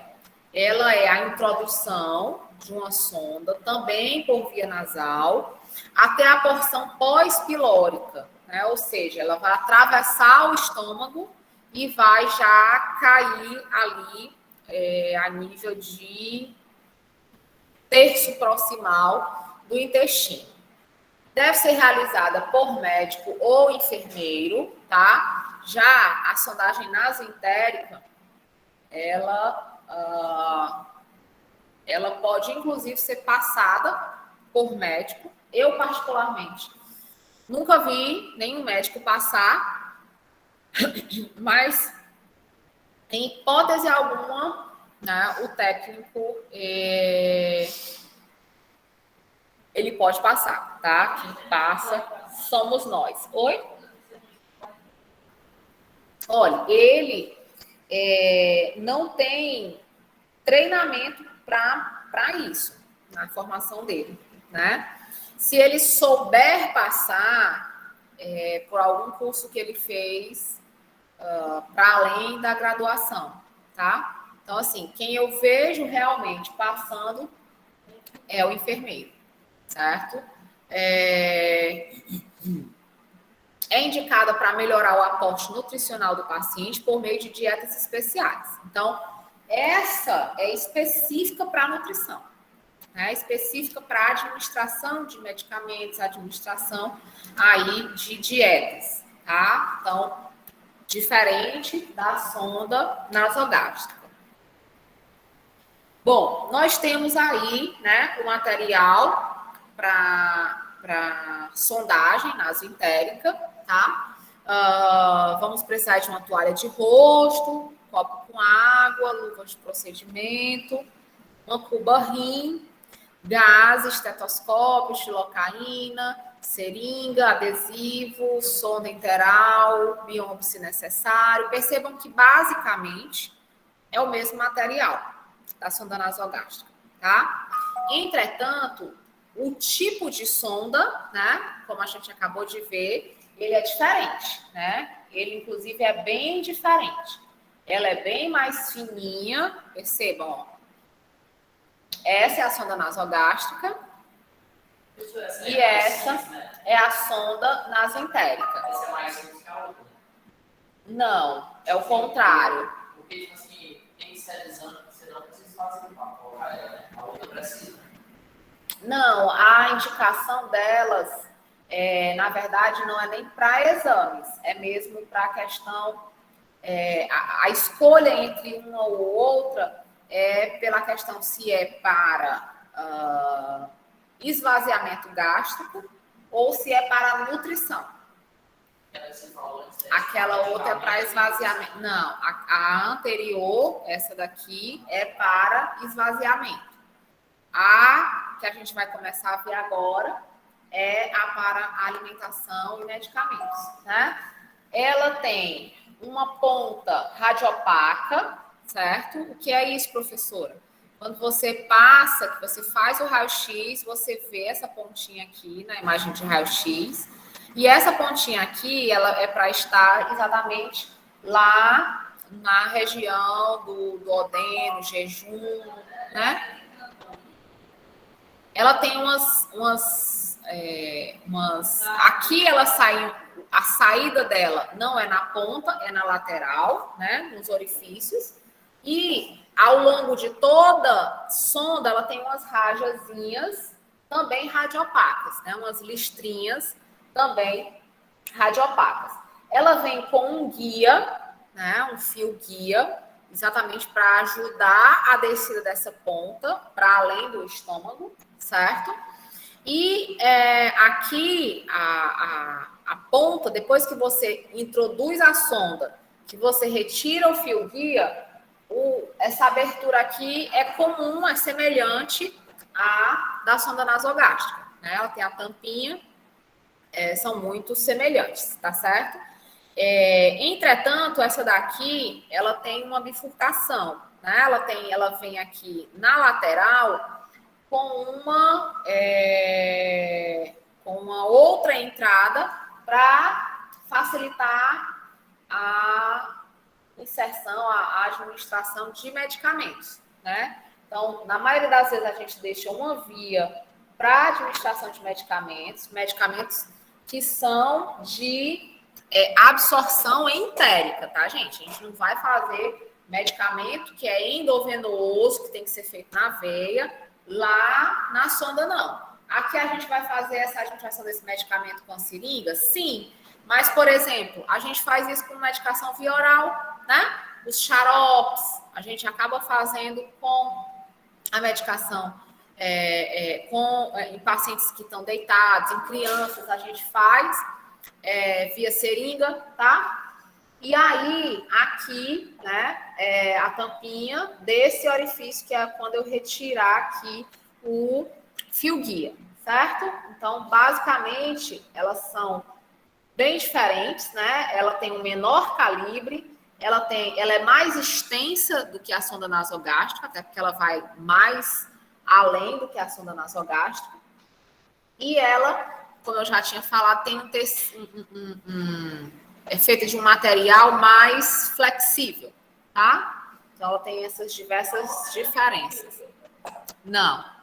ela é a introdução de uma sonda, também por via nasal, até a porção pós-pilórica, né? Ou seja, ela vai atravessar o estômago e vai já cair ali a nível de terço proximal do intestino. Deve ser realizada por médico ou enfermeiro, tá? Já a sondagem nasoentérica, ela pode, inclusive, ser passada por médico. Eu, particularmente, nunca vi nenhum médico passar, mas, em hipótese alguma, né, o técnico ele pode passar, tá? Quem passa somos nós. Oi? Olha, ele não tem treinamento para isso, na formação dele, né? Se ele souber passar por algum curso que ele fez para além da graduação, tá? Então, assim, quem eu vejo realmente passando é o enfermeiro, certo? É indicada para melhorar o aporte nutricional do paciente por meio de dietas especiais. Então, essa é específica para a nutrição, né? Específica para a administração de medicamentos, administração aí de dietas, tá? Então, diferente da sonda nasogástrica. Bom, nós temos aí, né, o material para sondagem nasoentérica, tá? Vamos precisar de uma toalha de rosto, copo com água, luva de procedimento, uma cuba rim, gases, estetoscópio, xilocaína, seringa, adesivo, sonda enteral, biópsia se necessário. Percebam que, basicamente, é o mesmo material da sonda nasogástrica, tá? Entretanto, o tipo de sonda, né, como a gente acabou de ver, ele é diferente, né? Ele, inclusive, é bem diferente. Ela é bem mais fininha, percebam, ó. Essa é a sonda nasogástrica e essa é a sonda nasoentérica. Essa é mais simples que a outra. Não, é o contrário. Porque, tipo assim, tem esterilizando, você não precisa fazer o papel, né? A outra precisa. Não, a indicação delas, na verdade, não é nem para exames, é mesmo para a questão, a escolha entre uma ou outra é pela questão se é para esvaziamento gástrico ou se é para nutrição. Aquela outra é para esvaziamento. Não, a anterior, essa daqui, é para esvaziamento. A que a gente vai começar a ver agora é a para alimentação e medicamentos, né? Ela tem uma ponta radiopaca, certo? O que é isso, professora? Quando você passa, que você faz o raio-x, você vê essa pontinha aqui na imagem de raio-x. E essa pontinha aqui, ela é para estar exatamente lá na região do duodeno, jejum, né? Ela tem aqui ela sai, a saída dela não é na ponta, é na lateral, né? Nos orifícios. E ao longo de toda sonda, ela tem umas rajazinhas também radiopacas, né? Umas listrinhas também radiopacas. Ela vem com um guia, né? Um fio guia, exatamente para ajudar a descida dessa ponta para além do estômago, certo? E aqui a ponta, depois que você introduz a sonda, que você retira o fio guia, essa abertura aqui é comum, é semelhante à da sonda nasogástrica, né? Ela tem a tampinha, são muito semelhantes, tá certo? Entretanto, essa daqui, ela tem uma bifurcação, né? Ela vem aqui na lateral com uma outra entrada para facilitar a inserção, a administração de medicamentos, né? Então, na maioria das vezes a gente deixa uma via para administração de medicamentos que são de absorção entérica, tá, gente? A gente não vai fazer medicamento que é endovenoso, que tem que ser feito na veia, lá na sonda, não. Aqui a gente vai fazer essa administração desse medicamento com a seringa? Sim. Mas, por exemplo, a gente faz isso com medicação via oral, né? Os xaropes, a gente acaba fazendo com a medicação em pacientes que estão deitados, em crianças, a gente faz via seringa, tá? E aí, aqui, né, a tampinha desse orifício, que é quando eu retirar aqui o fio guia, certo? Então, basicamente, elas são bem diferentes, né? Ela tem um menor calibre, ela é mais extensa do que a sonda nasogástrica, até porque ela vai mais além do que a sonda nasogástrica. E ela, como eu já tinha falado, tem é feita de um material mais flexível, tá? Então, ela tem essas diversas diferenças. Não.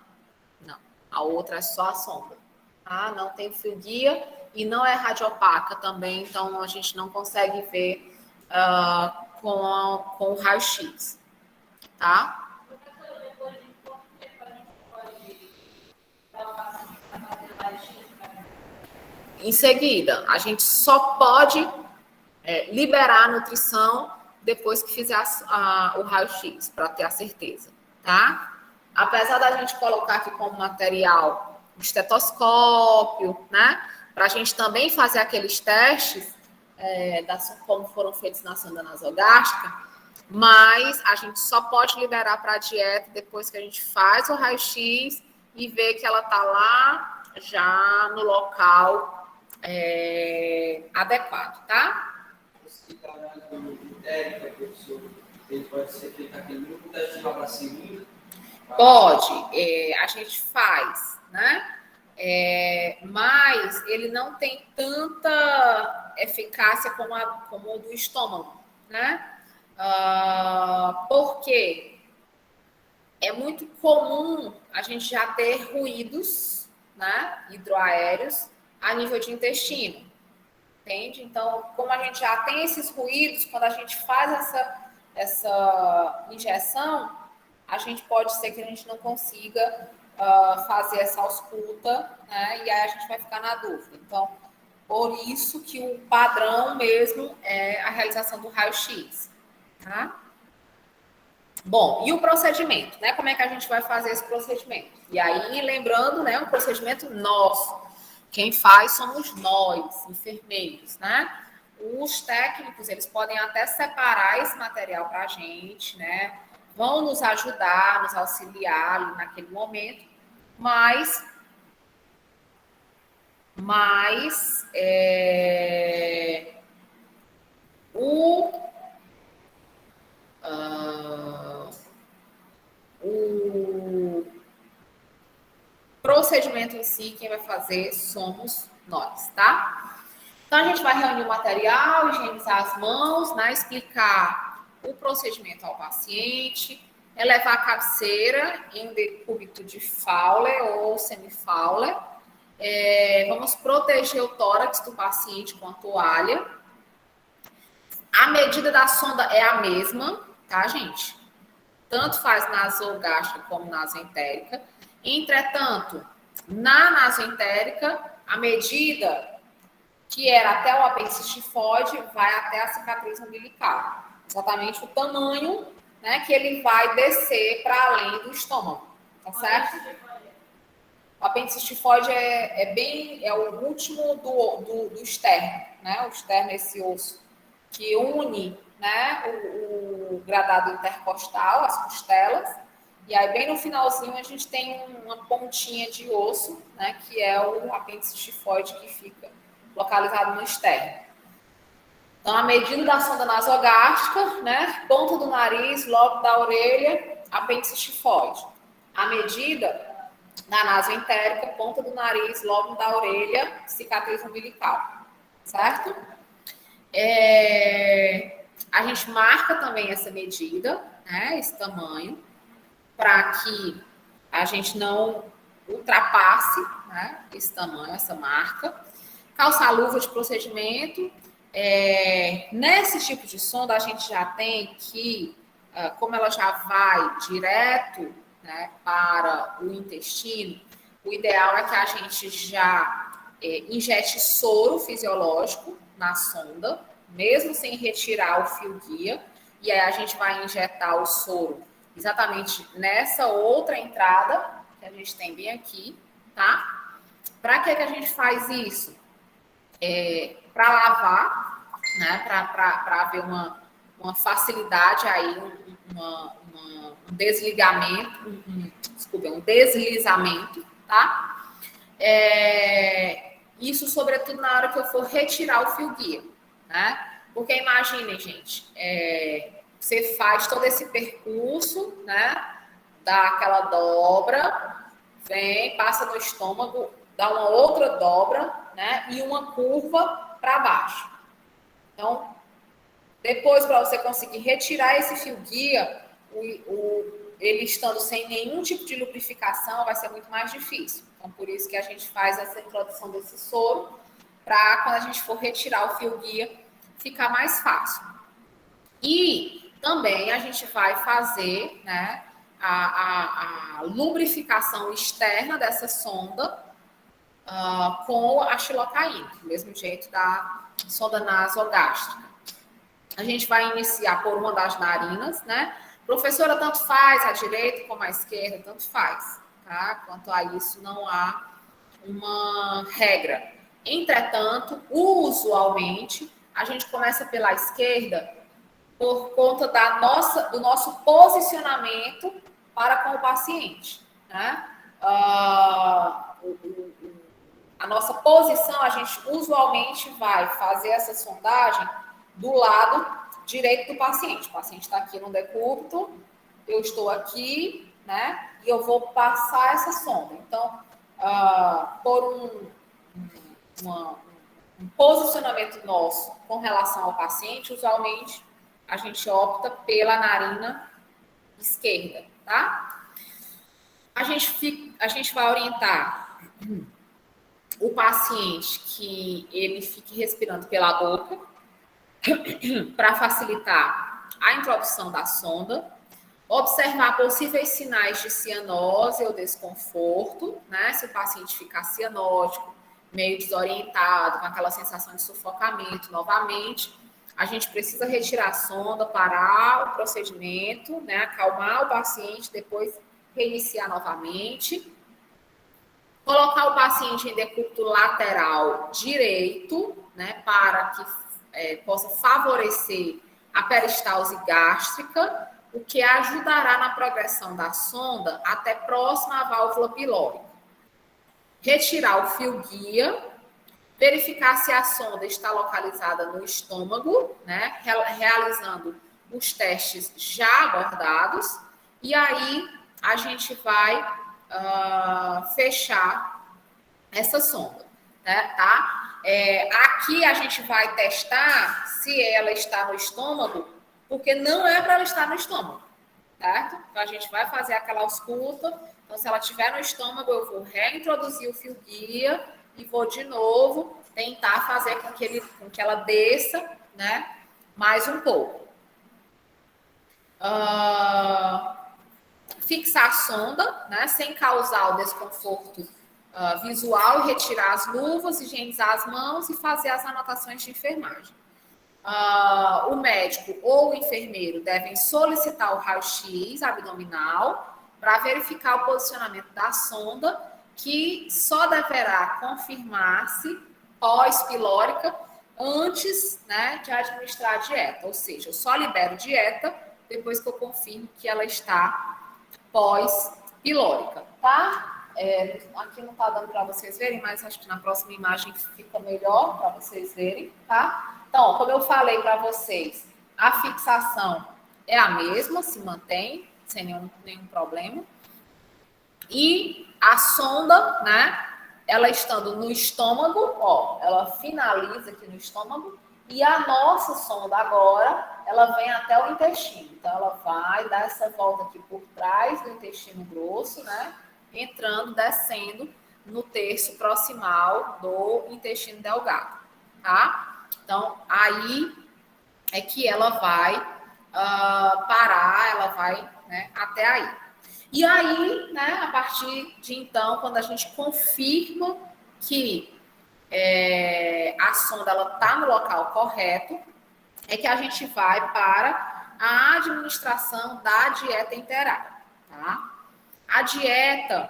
A outra é só a sonda. Tá? Não tem fio guia e não é radiopaca também, então a gente não consegue ver com o raio-x, tá? Em seguida, a gente só pode liberar a nutrição depois que fizer o raio-x, para ter a certeza, tá? Apesar da gente colocar aqui como material o estetoscópio, né? Para a gente também fazer aqueles testes, como foram feitos na sonda nasogástrica, mas a gente só pode liberar para a dieta depois que a gente faz o raio-x e vê que ela está lá já no local adequado, tá? Esse trabalho do técnico, professor, ele pode ser feito aqui no grupo teste de vacina? Pode, a gente faz, né? Mas ele não tem tanta eficácia como o do estômago, né? Porque é muito comum a gente já ter ruídos, né, hidroaéreos a nível de intestino, entende? Então, como a gente já tem esses ruídos, quando a gente faz essa injeção, a gente pode ser que a gente não consiga fazer essa ausculta, né, e aí a gente vai ficar na dúvida. Então, por isso que o padrão mesmo é a realização do raio-x, tá? Bom, e o procedimento, né? Como é que a gente vai fazer esse procedimento? E aí, lembrando, né, um procedimento nosso. Quem faz somos nós, enfermeiros, né? Os técnicos, eles podem até separar esse material para a gente, né? Vão nos ajudar, nos auxiliar naquele momento, mas procedimento em si, quem vai fazer somos nós, tá? Então, a gente vai reunir o material, higienizar as mãos, né? Explicar o procedimento ao paciente, elevar a cabeceira em decúbito de Fowler ou semi-Fowler. Vamos proteger o tórax do paciente com a toalha. A medida da sonda é a mesma, tá, gente? Tanto faz nasogástrica como nasoentérica. Entretanto, na nasoentérica, a medida que era até o apêndice tifoide vai até a cicatriz umbilical. Exatamente o tamanho, né, que ele vai descer para além do estômago, tá certo? O apêndice tifoide é o último do externo, né? O externo é esse osso que une, né, o gradado intercostal, as costelas, e aí bem no finalzinho a gente tem uma pontinha de osso, né, que é o apêndice tifoide que fica localizado no externo. Então, a medida da sonda nasogástrica, né, ponta do nariz, lobo da orelha, apêndice tifoide. A medida da nasoentérica, ponta do nariz, lobo da orelha, cicatriz umbilical, certo? A gente marca também essa medida, né, esse tamanho, para que a gente não ultrapasse, né, esse tamanho, essa marca. Calçar luva de procedimento. Nesse tipo de sonda, a gente já tem que, como ela já vai direto, né, para o intestino, o ideal é que a gente já injete soro fisiológico na sonda, mesmo sem retirar o fio guia, e aí a gente vai injetar o soro exatamente nessa outra entrada que a gente tem bem aqui, tá? Para que a gente faz isso? Para lavar, né? Para haver uma facilidade aí, um desligamento, um deslizamento, tá? Isso, sobretudo, na hora que eu for retirar o fio guia, né? Porque imaginem, gente, você faz todo esse percurso, né? Dá aquela dobra, vem, passa no estômago, dá uma outra dobra, né? E uma curva para baixo. Então, depois, para você conseguir retirar esse fio guia, ele estando sem nenhum tipo de lubrificação, vai ser muito mais difícil. Então, por isso que a gente faz essa introdução desse soro, para quando a gente for retirar o fio guia, ficar mais fácil. E também a gente vai fazer, né, a lubrificação externa dessa sonda com a xilocaína, do mesmo jeito da sonda nasogástrica. A gente vai iniciar por uma das narinas, né? Professora, tanto faz a direita como a esquerda, tanto faz, tá? Quanto a isso, não há uma regra. Entretanto, usualmente, a gente começa pela esquerda por conta do nosso posicionamento para com o paciente, né? A nossa posição, a gente usualmente vai fazer essa sondagem do lado direito do paciente. O paciente está aqui no decúbito, eu estou aqui, né? E eu vou passar essa sonda. Então, por um posicionamento nosso com relação ao paciente, usualmente a gente opta pela narina esquerda, tá? A gente vai orientar o paciente que ele fique respirando pela boca para facilitar a introdução da sonda, observar possíveis sinais de cianose ou desconforto, né? Se o paciente ficar cianótico, meio desorientado, com aquela sensação de sufocamento novamente, a gente precisa retirar a sonda, parar o procedimento, né? Acalmar o paciente, depois reiniciar novamente. Colocar o paciente em decúbito lateral direito, né? Para que possa favorecer a peristalse gástrica, o que ajudará na progressão da sonda até próxima à válvula pilórica. Retirar o fio guia, verificar se a sonda está localizada no estômago, né, realizando os testes já abordados, e aí a gente vai fechar essa sonda, né, tá? Aqui a gente vai testar se ela está no estômago, porque não é para ela estar no estômago, certo? Então a gente vai fazer aquela ausculta. Então, se ela estiver no estômago, eu vou reintroduzir o fio guia e vou de novo tentar fazer com que ela desça, né, mais um pouco. Fixar a sonda, né, sem causar o desconforto visual, e retirar as luvas, higienizar as mãos e fazer as anotações de enfermagem. O médico ou o enfermeiro devem solicitar o raio-x abdominal para verificar o posicionamento da sonda, que só deverá confirmar-se pós-pilórica antes, né, de administrar a dieta. Ou seja, eu só libero dieta depois que eu confirmo que ela está pós-pilórica, tá? Aqui não está dando para vocês verem, mas acho que na próxima imagem fica melhor para vocês verem, tá? Então, como eu falei para vocês, a fixação é a mesma, se mantém, sem nenhum problema. E a sonda, né, ela estando no estômago, ó, ela finaliza aqui no estômago, e a nossa sonda agora, ela vem até o intestino. Então, ela vai dar essa volta aqui por trás do intestino grosso, né, entrando, descendo no terço proximal do intestino delgado, tá? Então, aí é que ela vai parar, ela vai, né, até aí. E aí, né, a partir de então, quando a gente confirma que a sonda está no local correto, é que a gente vai para a administração da dieta enteral, tá? A dieta,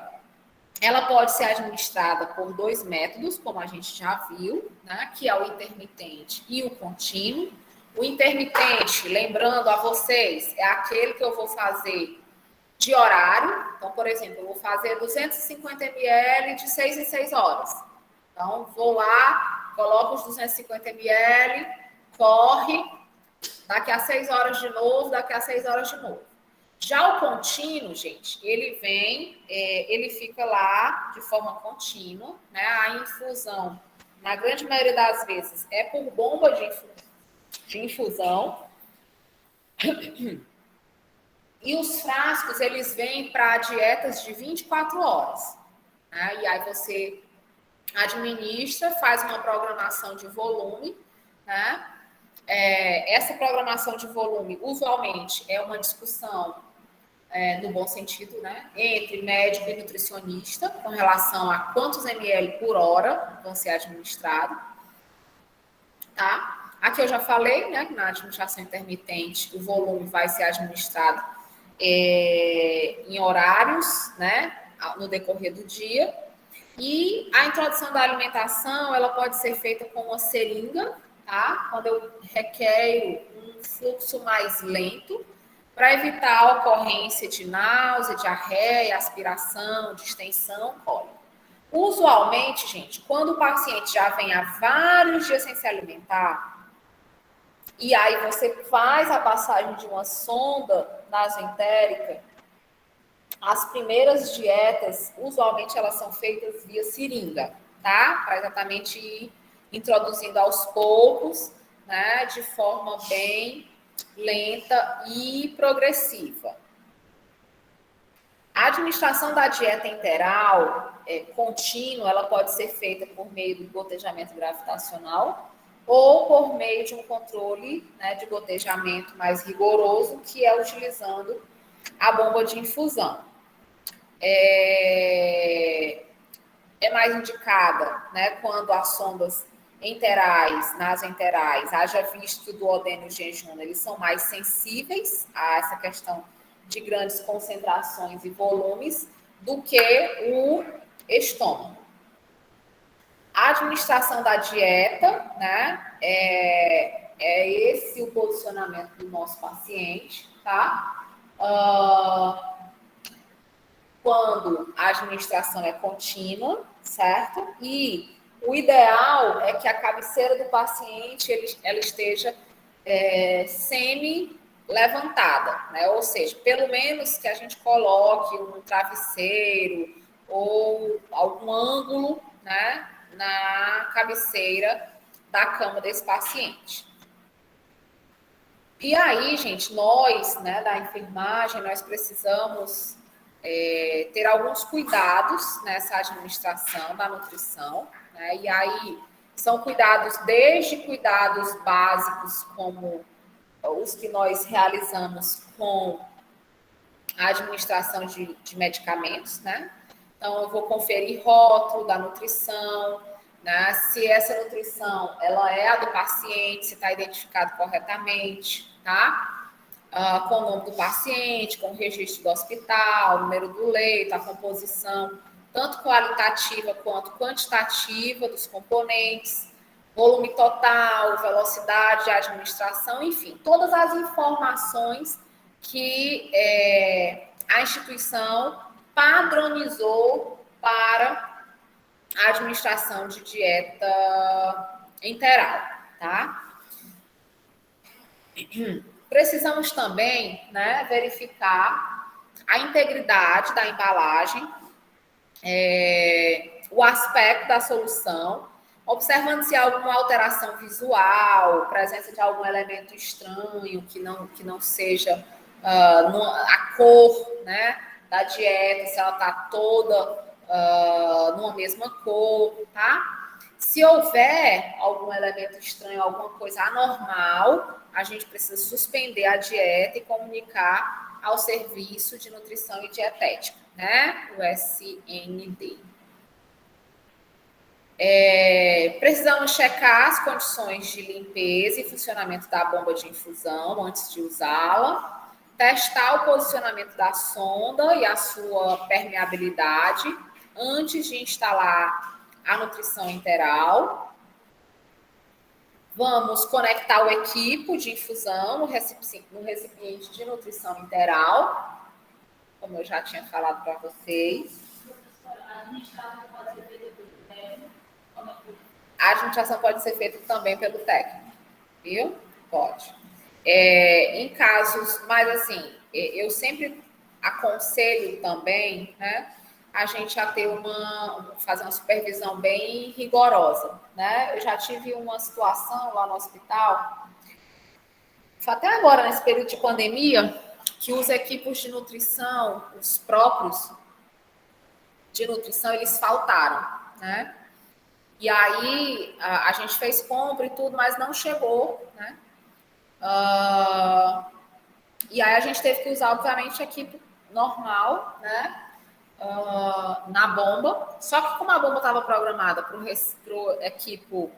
ela pode ser administrada por 2 métodos, como a gente já viu, né, que é o intermitente e o contínuo. O intermitente, lembrando a vocês, é aquele que eu vou fazer de horário. Então, por exemplo, eu vou fazer 250 ml de 6 em 6 horas. Então, vou lá, coloco os 250 ml, corre, daqui a 6 horas de novo, daqui a 6 horas de novo. Já o contínuo, gente, ele vem, ele fica lá de forma contínua, né? A infusão, na grande maioria das vezes, é por bomba de infusão. E os frascos, eles vêm para dietas de 24 horas. Né? E aí você administra, faz uma programação de volume, né? Essa programação de volume, usualmente, é uma discussão, no bom sentido, né, entre médico e nutricionista, com relação a quantos ml por hora vão ser administrados, tá? Aqui eu já falei, né, que na administração intermitente o volume vai ser administrado em horários, né, no decorrer do dia. E a introdução da alimentação, ela pode ser feita com uma seringa, tá? Quando eu requero um fluxo mais lento, para evitar a ocorrência de náusea, diarreia, aspiração, distensão, cólica. Usualmente, gente, quando o paciente já vem há vários dias sem se alimentar, e aí você faz a passagem de uma sonda nasoentérica, as primeiras dietas, usualmente, elas são feitas via seringa, tá? Para exatamente ir introduzindo aos poucos, né? De forma bem lenta e progressiva. A administração da dieta enteral contínua, ela pode ser feita por meio do gotejamento gravitacional ou por meio de um controle, né, de gotejamento mais rigoroso, que é utilizando a bomba de infusão. É mais indicada, né, quando as sondas enterais, nasoenterais, haja visto que o duodeno e o jejum, eles são mais sensíveis a essa questão de grandes concentrações e volumes do que o estômago. A administração da dieta, né, é esse o posicionamento do nosso paciente, tá? Quando a administração é contínua, certo? E o ideal é que a cabeceira do paciente ela esteja semi-levantada, né? Ou seja, pelo menos que a gente coloque um travesseiro ou algum ângulo né, na cabeceira da cama desse paciente. E aí, gente, nós, né, da enfermagem, nós precisamos ter alguns cuidados nessa administração da nutrição, né? E aí são cuidados, desde cuidados básicos, como os que nós realizamos com a administração de medicamentos, né? Então, eu vou conferir rótulo da nutrição, né? Se essa nutrição ela é a do paciente, se está identificado corretamente, tá? Com o nome do paciente, com o registro do hospital, o número do leito, a composição, tanto qualitativa quanto quantitativa dos componentes, volume total, velocidade de administração, enfim, todas as informações que a instituição padronizou para a administração de dieta enteral, tá? Precisamos também, né, verificar a integridade da embalagem, o aspecto da solução, observando se há alguma alteração visual, presença de algum elemento estranho que não seja a cor, né, da dieta, se ela está toda numa mesma cor, tá? Se houver algum elemento estranho, alguma coisa anormal, a gente precisa suspender a dieta e comunicar ao Serviço de Nutrição e Dietética, né? O SND. Precisamos checar as condições de limpeza e funcionamento da bomba de infusão antes de usá-la, testar o posicionamento da sonda e a sua permeabilidade antes de instalar a nutrição enteral. Vamos conectar o equipo de infusão no recipiente de nutrição enteral, como eu já tinha falado para vocês. A administração pode ser feita também pelo técnico, viu? Pode. Em casos, mas assim, eu sempre aconselho também, né, a gente a ter fazer uma supervisão bem rigorosa, né? Eu já tive uma situação lá no hospital, até agora, nesse período de pandemia, que os equipos de nutrição, os próprios de nutrição, eles faltaram, né? E aí, a gente fez compra e tudo, mas não chegou, né? E aí a gente teve que usar, obviamente, a equipe normal, né? Na bomba. Só que como a bomba estava programada para o equipo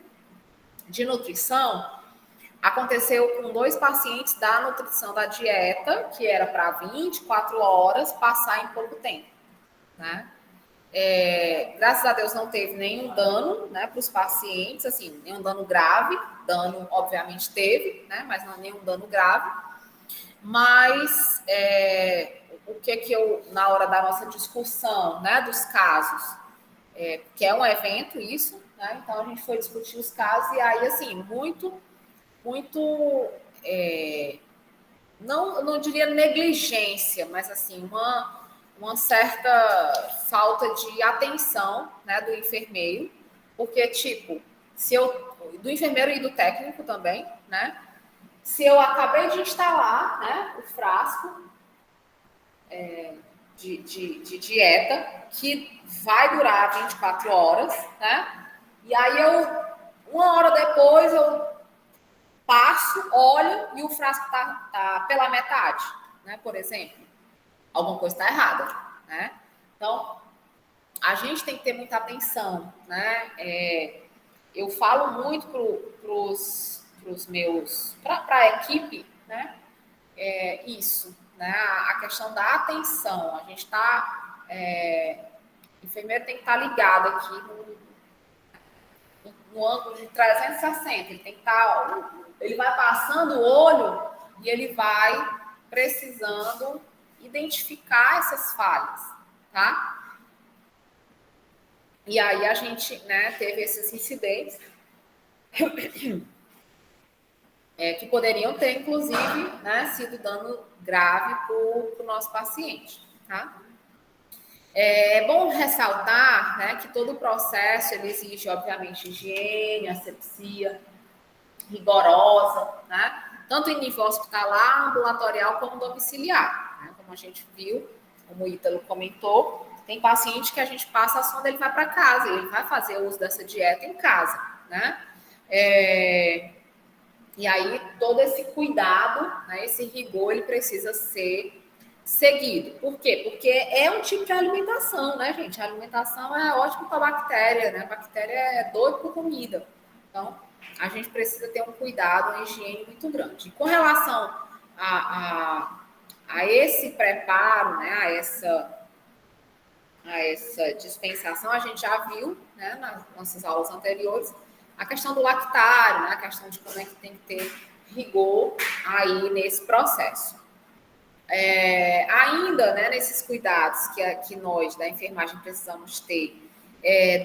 de nutrição, aconteceu com 2 pacientes da nutrição da dieta, que era para 24 horas, passar em pouco tempo, né? Graças a Deus não teve nenhum dano, né, para os pacientes, assim, nenhum dano grave. Dano, obviamente, teve, né, mas não nenhum dano grave. Mas o que eu, na hora da nossa discussão, né, dos casos, que é um evento isso, né, então a gente foi discutir os casos e aí, assim, muito, não diria negligência, mas assim, uma certa falta de atenção, né, do enfermeiro, porque, tipo, do enfermeiro e do técnico também, né, se eu acabei de instalar, né, o frasco de dieta, que vai durar 24 horas, né, e aí uma hora depois, eu passo, olho e o frasco tá pela metade, né, por exemplo. Alguma coisa está errada, né? Então, a gente tem que ter muita atenção, né? Eu falo muito para a equipe, né? Isso, né? A questão da atenção. A gente está, o enfermeiro tem que estar ligado aqui no ângulo de 360. Ele tem que estar, ele vai passando o olho e ele vai precisando identificar essas falhas, tá? E aí a gente, né, teve esses incidentes que poderiam ter, inclusive, né, sido dano grave para o nosso paciente, tá? É bom ressaltar, né, que todo o processo ele exige, obviamente, higiene, asepsia rigorosa, né? Tanto em nível hospitalar, ambulatorial, como domiciliar. Né? Como a gente viu, como o Ítalo comentou, tem paciente que a gente passa a sonda, ele vai para casa, ele vai fazer o uso dessa dieta em casa, né? E aí, todo esse cuidado, né, esse rigor, ele precisa ser seguido. Por quê? Porque é um tipo de alimentação, né, gente? A alimentação é ótima para a bactéria, né? A bactéria é doida por comida. Então, a gente precisa ter um cuidado, uma higiene muito grande. E com relação a esse preparo, né, a essa dispensação, a gente já viu, né, nas nossas aulas anteriores, a questão do lactário, né, a questão de como é que tem que ter rigor aí nesse processo. Ainda, né, nesses cuidados que nós da enfermagem precisamos ter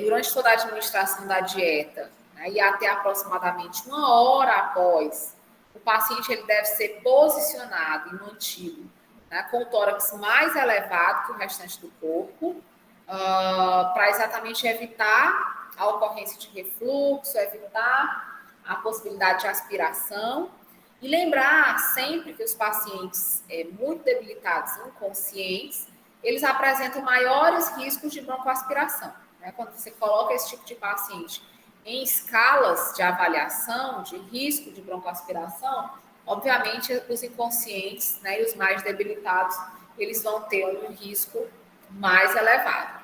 durante toda a administração da dieta, né, e até aproximadamente 1 hora após, o paciente ele deve ser posicionado e mantido, né, com o tórax mais elevado que o restante do corpo, para exatamente evitar a ocorrência de refluxo, evitar a possibilidade de aspiração. E lembrar sempre que os pacientes muito debilitados, inconscientes, eles apresentam maiores riscos de broncoaspiração. Né? Quando você coloca esse tipo de paciente em escalas de avaliação de risco de broncoaspiração, obviamente os inconscientes, né, e os mais debilitados, eles vão ter um risco mais elevado.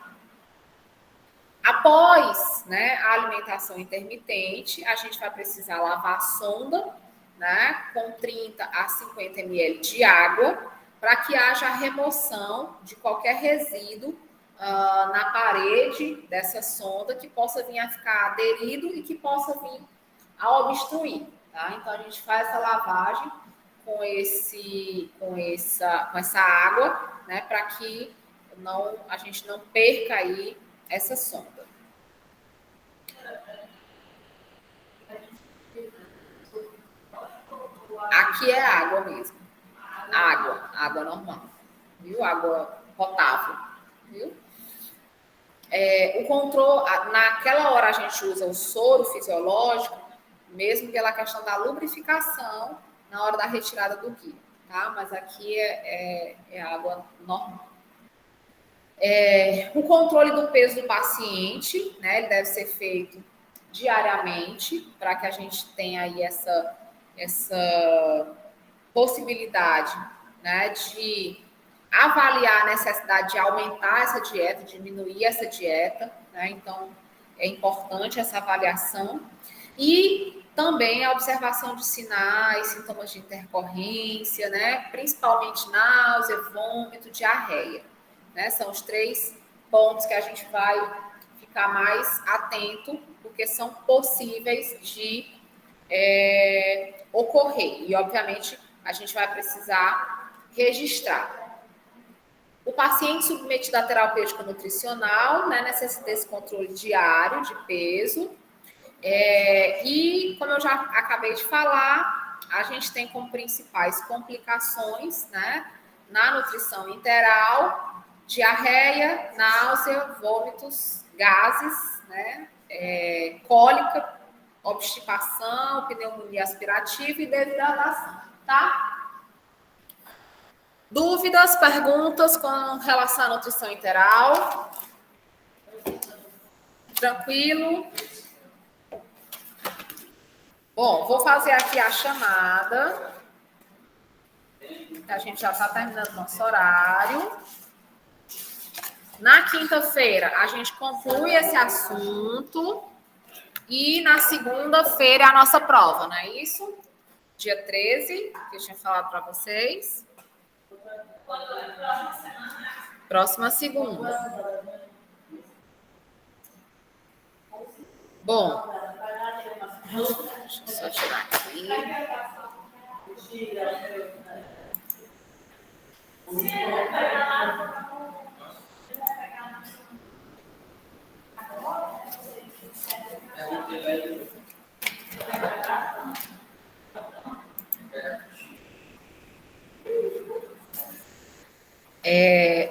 Após, né, a alimentação intermitente, a gente vai precisar lavar a sonda, né, com 30 a 50 ml de água, para que haja a remoção de qualquer resíduo na parede dessa sonda que possa vir a ficar aderido e que possa vir a obstruir. Tá? Então, a gente faz essa lavagem com essa água, né, para que a gente não perca aí essa sonda. Aqui é água mesmo. Água normal. Viu? Água potável. Viu? O controle, naquela hora a gente usa o soro fisiológico, mesmo pela questão da lubrificação na hora da retirada do guio, tá? Mas aqui é água normal. O controle do peso do paciente, né? Ele deve ser feito diariamente para que a gente tenha aí essa possibilidade, né, de avaliar a necessidade de aumentar essa dieta, diminuir essa dieta, né? Então é importante essa avaliação e também a observação de sinais, sintomas de intercorrência, né? Principalmente náusea, vômito, diarreia, né? São os 3 pontos que a gente vai ficar mais atento, porque são possíveis de ocorrer. E, obviamente, a gente vai precisar registrar. O paciente submetido à terapêutica nutricional, né, necessita desse controle diário de peso. E, como eu já acabei de falar, a gente tem como principais complicações, né, na nutrição interal, diarreia, náusea, vômitos, gases, né, cólica, obstipação, pneumonia aspirativa e desidratação, tá? Dúvidas, perguntas com relação à nutrição interal? Tranquilo? Bom, vou fazer aqui a chamada. A gente já está terminando nosso horário. Na quinta-feira, a gente conclui esse assunto. E na segunda-feira é a nossa prova, não é isso? Dia 13, que eu tinha falado para vocês. Próxima segunda. Bom, deixa eu só tirar aqui.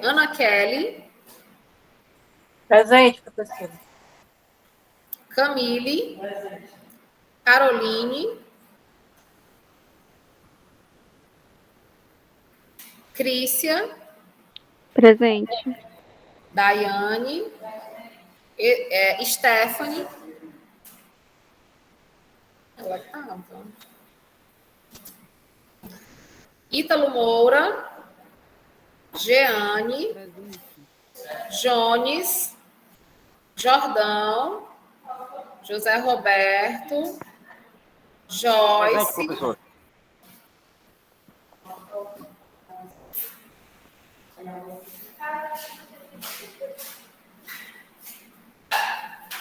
Ana Kelly, Presente, professora. Camille, Caroline, Crícia, Presente. Daiane, Stephanie, ela estava. Ítalo Moura, Jeane, Jones, Jordão, José Roberto, Joyce, professor.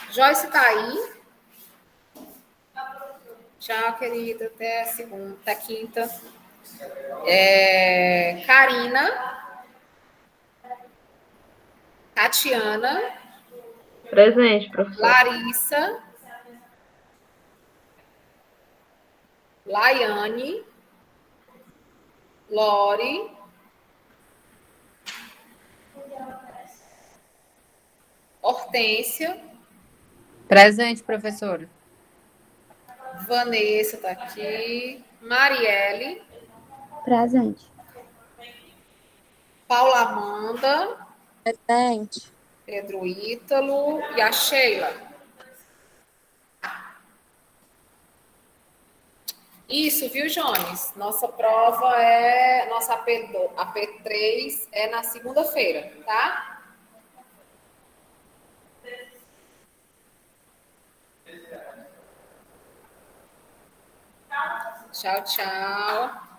Joyce está aí. Tchau, querida. Até segunda, até quinta. Karina, Tatiana, Presente, professor. Larissa, Laiane, Lore, Hortência, Presente, professora. Vanessa está aqui, Marielle, Presente. Paula Amanda, Presente. Pedro Ítalo e a Sheila. Isso, viu, Jones? Nossa prova nossa AP3 é na segunda-feira, tá? Tchau, tchau.